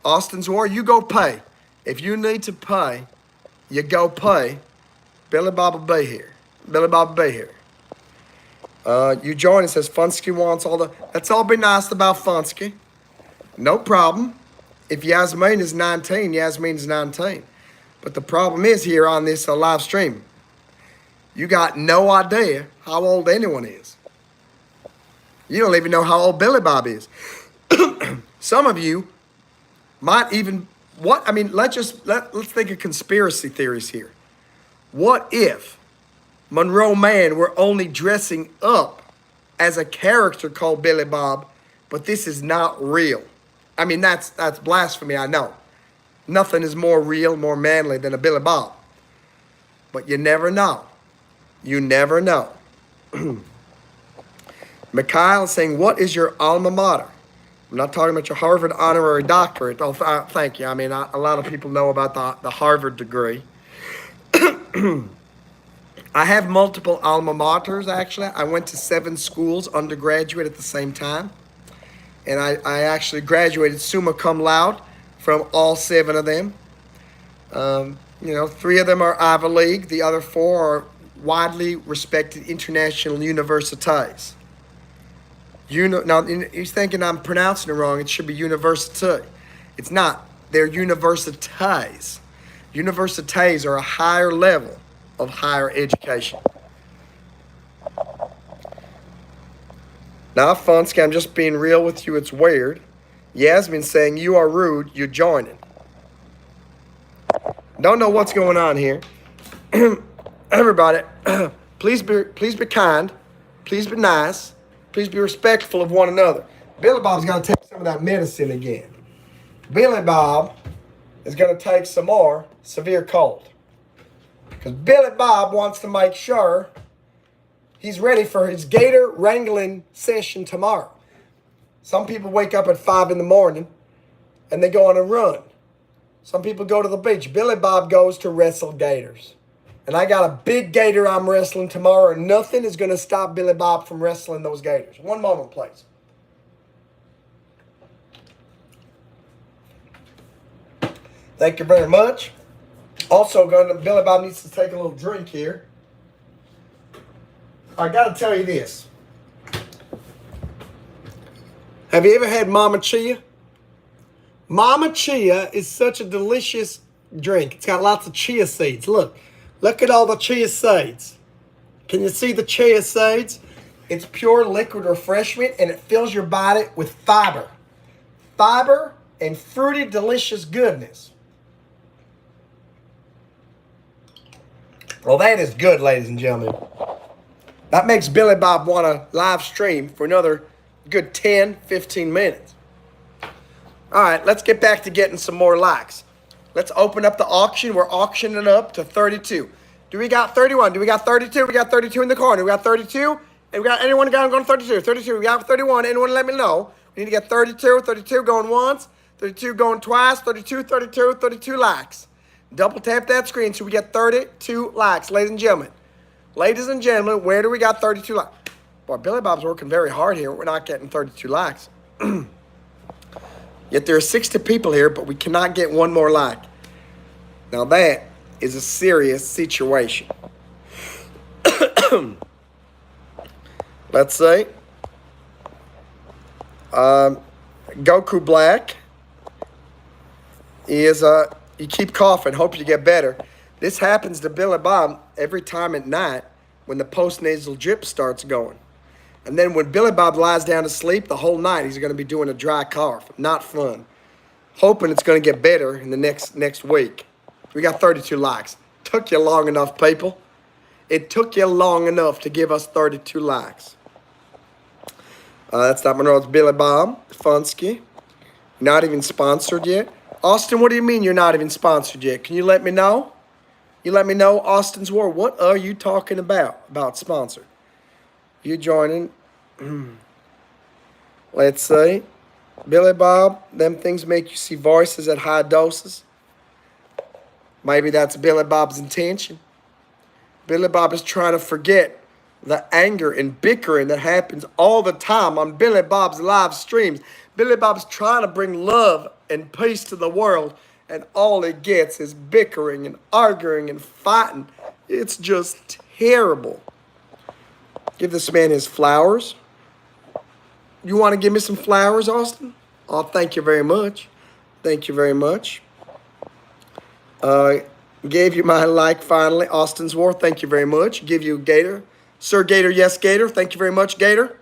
Austin's War, you go pay. If you need to pay, you go pay. Billy Bob will be here. Billy Bob will be here. You join, it says Funsky wants all the... Let's all be nice about Funsky. No problem. If Yasmin is 19, Yasmin is 19. But the problem is here on this live stream, you got no idea how old anyone is. You don't even know how old Billy Bob is. Some of you might even... let's think of conspiracy theories here. What if Monroe Mann were only dressing up as a character called Billy Bob, but this is not real? That's blasphemy, I know. Nothing is more real, more manly than a Billy Bob. But you never know. You never know. Mikhail is saying, what is your alma mater? I'm not talking about your Harvard honorary doctorate. Oh, thank you. A lot of people know about the Harvard degree. I have multiple alma maters, actually. I went to 7 schools, undergraduate at the same time. And I actually graduated summa cum laude from all 7 of them. 3 of them are Ivy League. The other 4 are widely respected international universities. Now, he's thinking I'm pronouncing it wrong. It should be university. It's not. They're universities. Universities are a higher level of higher education. Now, Funsky, I'm just being real with you. It's weird. Yasmin's saying you are rude. You're joining. Don't know what's going on here. Everybody, please be kind. Please be nice. Please be respectful of one another. Billy Bob's going to take some of that medicine again. Billy Bob is going to take some more severe cold. Because Billy Bob wants to make sure he's ready for his gator wrangling session tomorrow. Some people wake up at 5 in the morning and they go on a run. Some people go to the beach. Billy Bob goes to wrestle gators. And I got a big gator I'm wrestling tomorrow, and nothing is going to stop Billy Bob from wrestling those gators. One moment, please. Thank you very much. Also, Billy Bob needs to take a little drink here. I got to tell you this. Have you ever had Mama Chia? Mama Chia is such a delicious drink. It's got lots of chia seeds. Look at all the chia seeds. Can you see the chia seeds? It's pure liquid refreshment, and it fills your body with fiber. Fiber and fruity, delicious goodness. Well, that is good, ladies and gentlemen. That makes Billy Bob want to live stream for another good 10, 15 minutes. All right, let's get back to getting some more likes. Let's open up the auction. We're auctioning up to 32. Do we got 31? Do we got 32? We got 32 in the corner. We got 32. And we got anyone going 32? 32. We got 31. Anyone let me know? We need to get 32. 32 going once. 32 going twice. 32, 32, 32 likes. Double tap that screen so we get 32 likes, ladies and gentlemen. Ladies and gentlemen, where do we got 32 likes? Boy, Billy Bob's working very hard here. We're not getting 32 likes. Yet there are 60 people here, but we cannot get one more like. Now that is a serious situation. Let's say Goku Black is you keep coughing, hope you get better. This happens to Billy Bob every time at night when the postnasal drip starts going. And then when Billy Bob lies down to sleep, the whole night he's going to be doing a dry cough. Not fun. Hoping it's going to get better in the next week. We got 32 likes. Took you long enough, people. It took you long enough to give us 32 likes. That's not Monroe. It's Billy Bob. Funsky. Not even sponsored yet. Austin, what do you mean you're not even sponsored yet? Can you let me know? You let me know, Austin's War. What are you talking about sponsored? You joining? Let's see. Billy Bob, them things make you see voices at high doses. Maybe that's Billy Bob's intention. Billy Bob is trying to forget the anger and bickering that happens all the time on Billy Bob's live streams. Billy Bob's trying to bring love and peace to the world, and all it gets is bickering and arguing and fighting. It's just terrible. Give this man his flowers. You want to give me some flowers, Austin? Oh, thank you very much. Thank you very much. Gave you my like finally. Austin's War, thank you very much. Give you Gator. Sir Gator, yes, Gator. Thank you very much, Gator.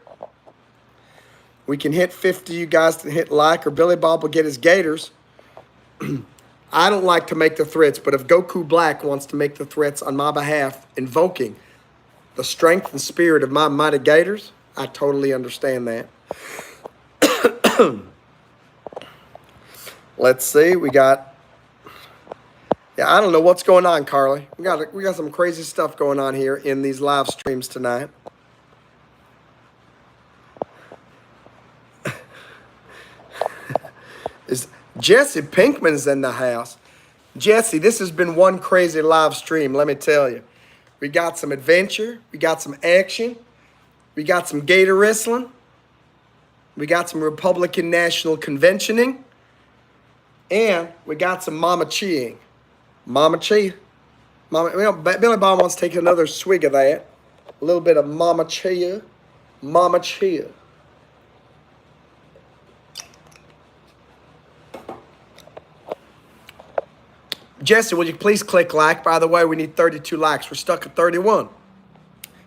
We can hit 50, you guys can hit like, or Billy Bob will get his Gators. I don't like to make the threats, but if Goku Black wants to make the threats on my behalf, invoking the strength and spirit of my mighty Gators, I totally understand that. Let's see, we got, I don't know what's going on, Carly. We got some crazy stuff going on here in these live streams tonight. Is Jesse Pinkman's in the house. Jesse, this has been one crazy live stream, let me tell you. We got some adventure. We got some action. We got some gator wrestling. We got some Republican National Conventioning. And we got some Mama Chiing. Mama Chia. Billy Bob wants to take another swig of that. A little bit of Mama Chia. Mama Chia. Jesse, will you please click like? By the way, we need 32 likes. We're stuck at 31.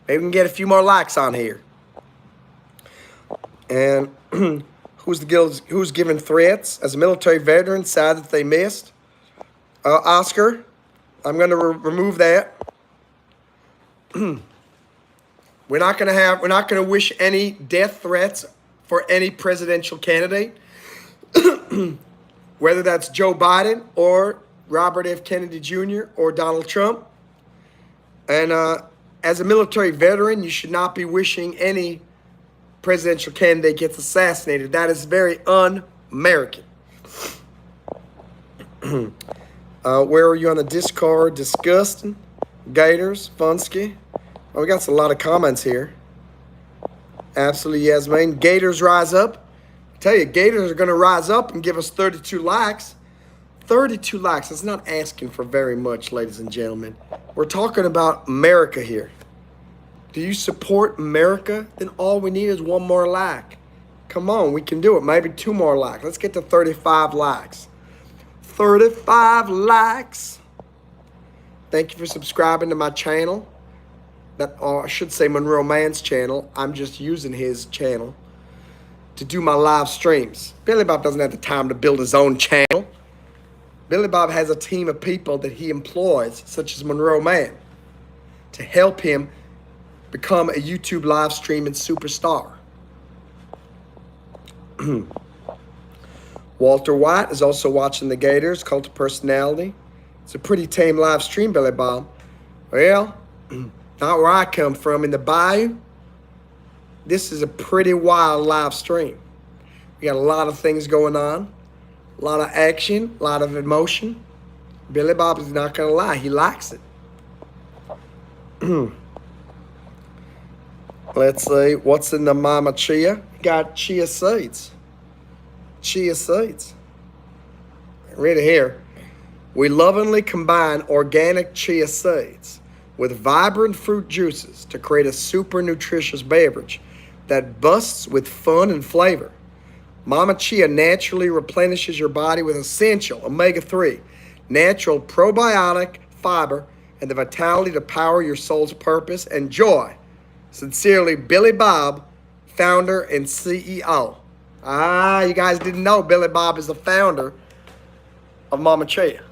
Maybe we can get a few more likes on here. And who's giving threats? As a military veteran, sad that they missed. Oscar, I'm going to remove that. We're not going to wish any death threats for any presidential candidate, whether that's Joe Biden or Robert F. Kennedy Jr. or Donald Trump. And as a military veteran, you should not be wishing any presidential candidate gets assassinated. That is very un-American. Where are you on the Discord? Disgusting. Gators. Funsky. Oh, we got a lot of comments here. Absolutely, Yasmin. Gators rise up. I tell you, Gators are going to rise up and give us 32 likes. 32 likes. That's not asking for very much, ladies and gentlemen. We're talking about America here. Do you support America? Then all we need is one more like. Come on, we can do it. Maybe 2 more likes. Let's get to 35 likes. 35 likes. Thank you for subscribing to my channel. Or I should say Monroe Mann's channel. I'm just using his channel to do my live streams. Billy Bob doesn't have the time to build his own channel. Billy Bob has a team of people that he employs, such as Monroe Mann, to help him become a YouTube live streaming superstar. Walter White is also watching the Gators, Cult of Personality. It's a pretty tame live stream, Billy Bob. Well, not where I come from, in the bayou. This is a pretty wild live stream. We got a lot of things going on, a lot of action, a lot of emotion. Billy Bob is not going to lie. He likes it. Let's see. What's in the mama chia? Got chia seeds. Chia seeds. Read it here. We lovingly combine organic chia seeds with vibrant fruit juices to create a super nutritious beverage that busts with fun and flavor. Mama Chia naturally replenishes your body with essential omega-3, natural probiotic fiber, and the vitality to power your soul's purpose and joy. Sincerely, Billy Bob, founder and CEO. You guys didn't know Billy Bob is the founder of Mama Chia.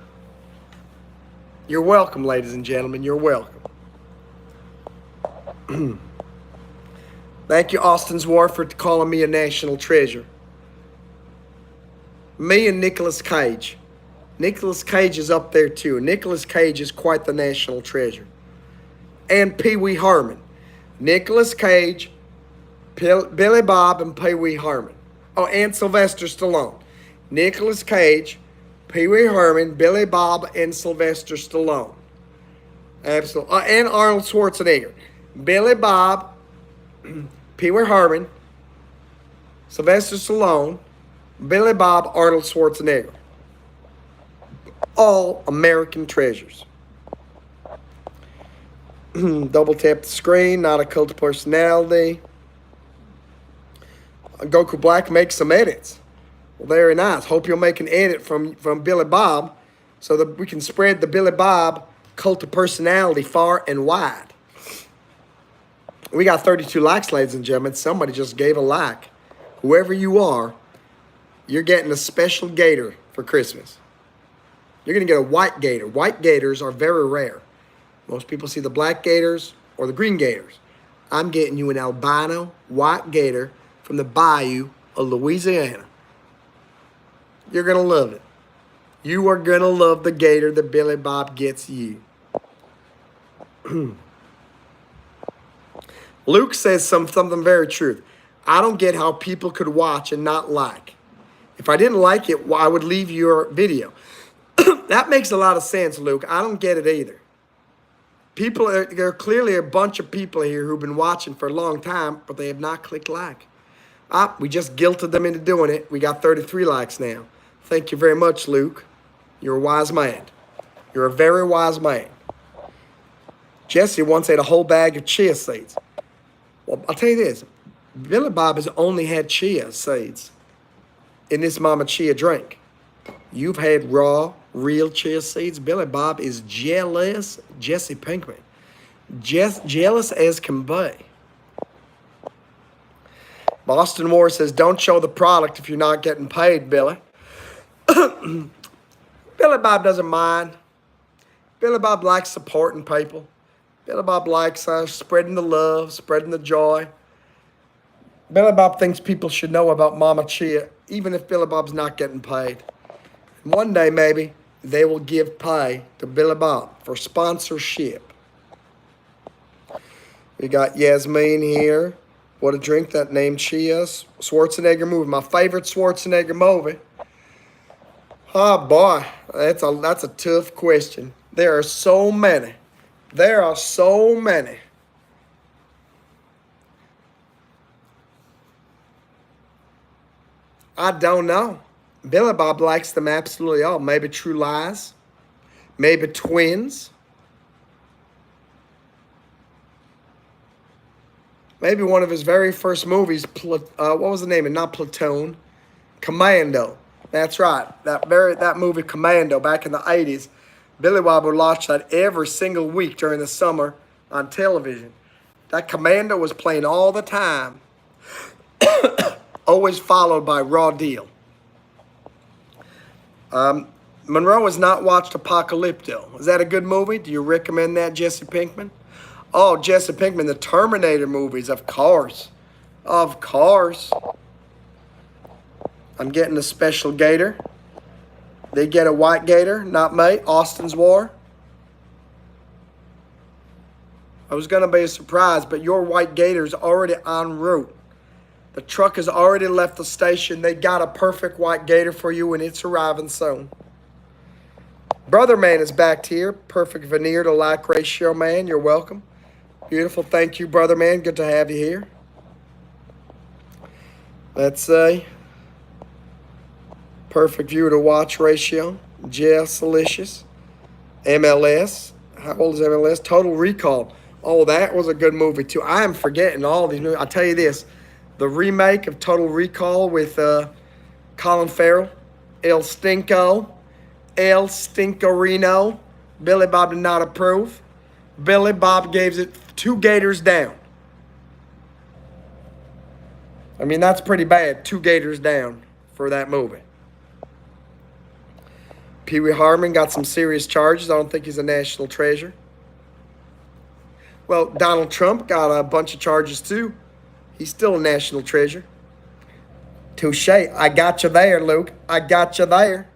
You're welcome, ladies and gentlemen. You're welcome. Thank you, Austin's War, for calling me a national treasure. Me and Nicolas Cage. Nicolas Cage is up there too. Nicolas Cage is quite the national treasure. And Pee Wee Herman. Nicolas Cage, Billy Bob, and Pee Wee Herman. Oh, and Sylvester Stallone. Nicolas Cage, Pee Wee Herman, Billy Bob, and Sylvester Stallone. Absolutely. And Arnold Schwarzenegger. Billy Bob, Pee Wee Herman, Sylvester Stallone, Billy Bob, Arnold Schwarzenegger. All American treasures. Double tap the screen, not a cult of personality. Goku Black makes some edits. Well, very nice. Hope you'll make an edit from Billy Bob so that we can spread the Billy Bob cult of personality far and wide. We got 32 likes, ladies and gentlemen. Somebody just gave a like. Whoever you are, you're getting a special gator for Christmas. You're going to get a white gator. White gators are very rare. Most people see the black gators or the green gators. I'm getting you an albino white gator from the bayou of Louisiana. You're going to love it. You are going to love the gator that Billy Bob gets you. Luke says something very true. I don't get how people could watch and not like. If I didn't like it, I would leave your video. That makes a lot of sense, Luke. I don't get it either. There are clearly a bunch of people here who've been watching for a long time, but they have not clicked like. We just guilted them into doing it. We got 33 likes now. Thank you very much, Luke. You're a wise man. You're a very wise man. Jesse once ate a whole bag of chia seeds. Well, I'll tell you this. Billy Bob has only had chia seeds in this Mama Chia drink. You've had raw, real chia seeds. Billy Bob is jealous. Jesse Pinkman. Jealous as can be. Boston Moore says, don't show the product if you're not getting paid, Billy. Billy Bob doesn't mind. Billy Bob likes supporting people. Billy Bob likes us, spreading the love, spreading the joy. Billy Bob thinks people should know about Mama Chia, even if Billy Bob's not getting paid. One day, maybe, they will give pay to Billy Bob for sponsorship. We got Yasmin here. What a drink, that name Chia. Schwarzenegger movie, my favorite Schwarzenegger movie. Oh boy, that's a tough question. There are so many. There are so many. I don't know. Billy Bob likes them absolutely all. Maybe True Lies. Maybe Twins. Maybe one of his very first movies, what was the name? Not Platoon. Commando. That's right. That movie Commando back in the 80s. Billy Bob would watch that every single week during the summer on television. That Commando was playing all the time. Always followed by Raw Deal. Monroe has not watched Apocalypto. Is that a good movie? Do you recommend that, Jesse Pinkman? Oh, Jesse Pinkman, the Terminator movies, of course. Of course. I'm getting a special Gator. They get a white Gator, not me. Austin's War. I was going to be a surprise, but your white Gator's already en route. The truck has already left the station. They got a perfect white Gator for you, and it's arriving soon. Brother Man is back here. Perfect veneer to like ratio, man. You're welcome. Beautiful. Thank you, Brother Man. Good to have you here. Let's say perfect view to watch ratio. Jess Delicious. MLS. How old is MLS? Total Recall. Oh, that was a good movie, too. I am forgetting all these movies. I'll tell you this. The remake of Total Recall with Colin Farrell. El Stinkerino. Billy Bob did not approve. Billy Bob gave it 2 Gators down. I mean, that's pretty bad. 2 Gators down for that movie. Pee Wee Harmon got some serious charges. I don't think he's a national treasure. Well, Donald Trump got a bunch of charges too. He's still a national treasure. Touche. I got you there, Luke. I got you there.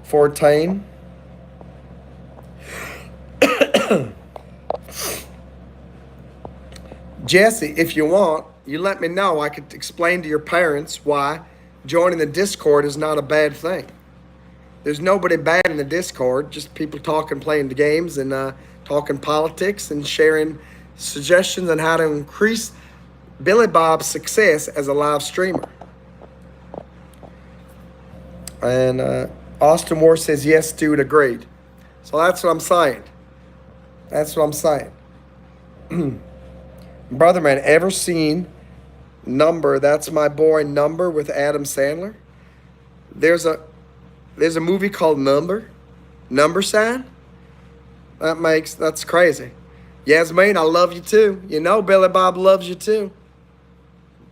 14. Jesse, if you want, you let me know. I could explain to your parents why joining the Discord is not a bad thing. There's nobody bad in the Discord, just people talking, playing the games, and talking politics and sharing suggestions on how to increase Billy Bob's success as a live streamer. And Austin Moore says, yes, dude, agreed. So that's what I'm saying. That's what I'm saying. Brother Man, ever seen Number? That's My Boy Number with Adam Sandler. There's a movie called Number Sign. That's crazy. Yasmin, I love you too. You know Billy Bob loves you too.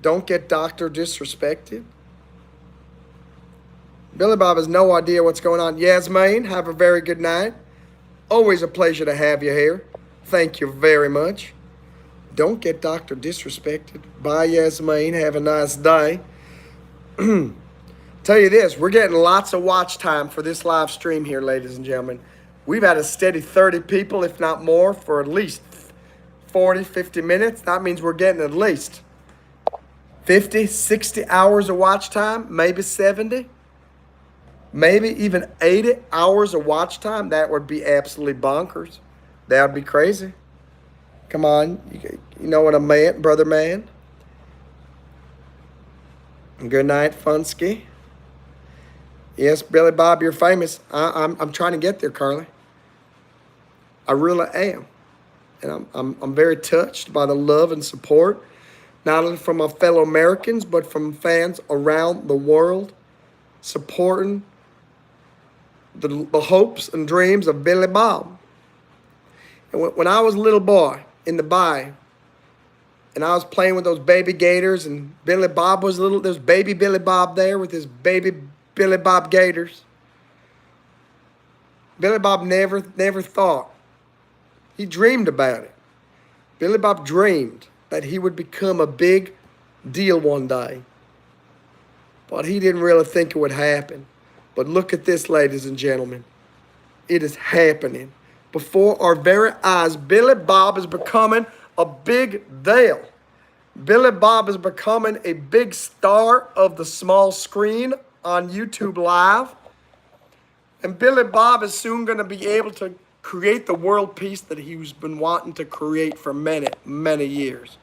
Don't get doctor disrespected. Billy Bob has no idea what's going on. Yasmin, have a very good night. Always a pleasure to have you here. Thank you very much. Don't get doctor disrespected. Bye, Yasmin. Have a nice day. Tell you this, we're getting lots of watch time for this live stream here, ladies and gentlemen. We've had a steady 30 people, if not more, for at least 40, 50 minutes. That means we're getting at least 50, 60 hours of watch time, maybe 70, maybe even 80 hours of watch time. That would be absolutely bonkers. That would be crazy. Come on, you know what I meant, Brother Man. Good night, Funsky. Yes, Billy Bob, you're famous. I'm trying to get there, Carly. I really am. And I'm very touched by the love and support, not only from my fellow Americans, but from fans around the world, supporting the hopes and dreams of Billy Bob. And when I was a little boy in the bay, and I was playing with those baby Gators, and Billy Bob was little, there's baby Billy Bob there with his baby Billy Bob Gators. Billy Bob never thought He dreamed about it. Billy Bob dreamed that he would become a big deal one day. But he didn't really think it would happen. But look at this, ladies and gentlemen. It is happening. Before our very eyes, Billy Bob is becoming a big deal. Billy Bob is becoming a big star of the small screen on YouTube Live. And Billy Bob is soon going to be able to create the world peace that he's been wanting to create for many, many years.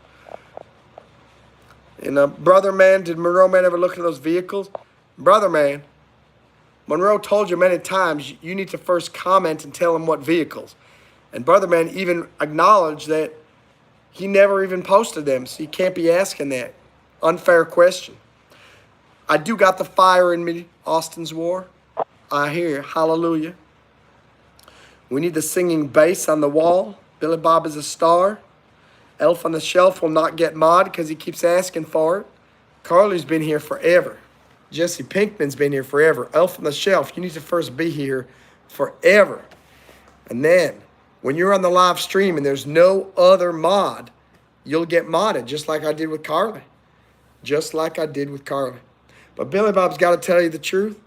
And Brother Man, did Monroe Man ever look at those vehicles? Brother Man, Monroe told you many times you need to first comment and tell him what vehicles. And Brother Man even acknowledged that he never even posted them, so you can't be asking that. Unfair question. I do got the fire in me, Austin's War. I hear, hallelujah. We need the singing bass on the wall. Billy Bob is a star. Elf on the Shelf will not get mod because he keeps asking for it. Carly's been here forever. Jesse Pinkman's been here forever. Elf on the Shelf, you need to first be here forever. And then, when you're on the live stream and there's no other mod, you'll get modded, just like I did with Carly. Just like I did with Carly. But Billy Bob's got to tell you the truth.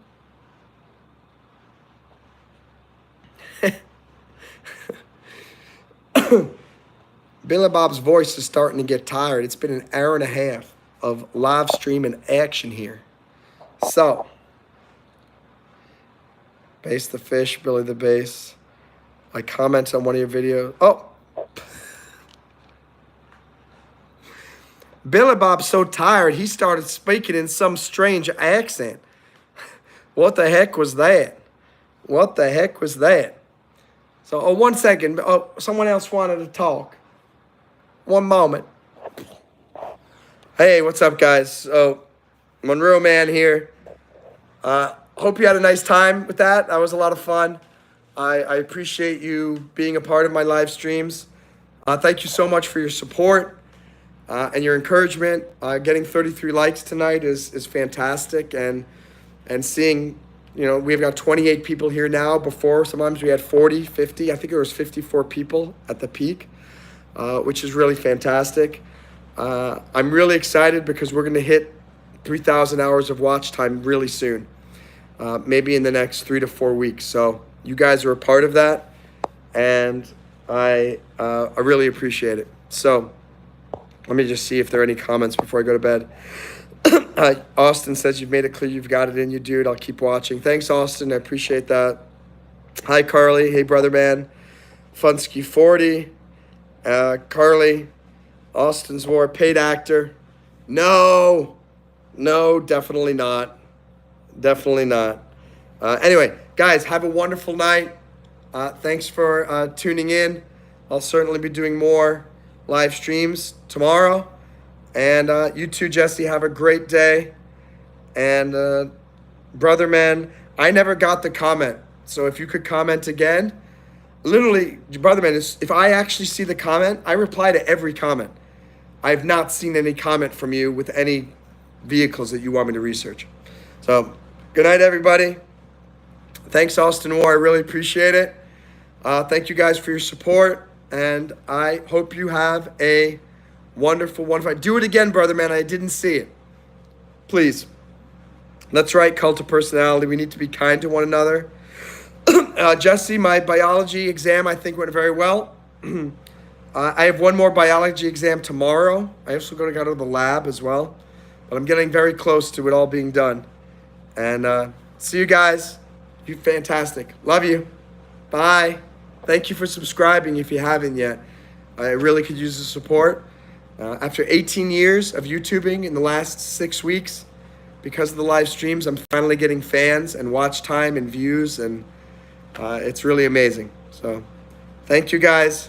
Billy Bob's voice is starting to get tired. It's been an hour and a half of live stream and action here. So, Bass the Fish, Billy the Bass. I comment on one of your videos. Oh! Billy Bob's so tired, he started speaking in some strange accent. What the heck was that? What the heck was that? So, oh, 1 second. Oh, someone else wanted to talk. One moment. Hey, what's up, guys? So, Monroe Man here. Hope you had a nice time with that. That was a lot of fun. I appreciate you being a part of my live streams. Thank you so much for your support and your encouragement. Getting 33 likes tonight is fantastic. And seeing, we've got 28 people here now. Before, sometimes we had 40, 50. I think there was 54 people at the peak, which is really fantastic. I'm really excited because we're going to hit 3,000 hours of watch time really soon, maybe in the next 3 to 4 weeks. So you guys are a part of that, and I really appreciate it. So let me just see if there are any comments before I go to bed. Austin says you've made it clear you've got it in you, dude. I'll keep watching. Thanks, Austin. I appreciate that. Hi, Carly. Hey, Brother Man. Funsky 40. Carly. Austin's War. Paid actor. No, definitely not. Definitely not. Anyway, guys, have a wonderful night. Thanks for tuning in. I'll certainly be doing more live streams tomorrow. And you too, Jesse, have a great day. And Brother Man, I never got the comment. So if you could comment again, literally, Brother Man, if I actually see the comment, I reply to every comment. I have not seen any comment from you with any vehicles that you want me to research. So good night, everybody. Thanks, Austin War. I really appreciate it. Thank you guys for your support. And I hope you have a wonderful, wonderful. Do it again, Brother Man. I didn't see it. Please. That's right, Cult of Personality. We need to be kind to one another. Jesse, my biology exam, I think, went very well. I have one more biology exam tomorrow. I also got to go to the lab as well. But I'm getting very close to it all being done. And see you guys. You're fantastic. Love you. Bye. Thank you for subscribing if you haven't yet. I really could use the support. After 18 years of YouTubing in the last 6 weeks, because of the live streams, I'm finally getting fans and watch time and views, and it's really amazing. So thank you guys.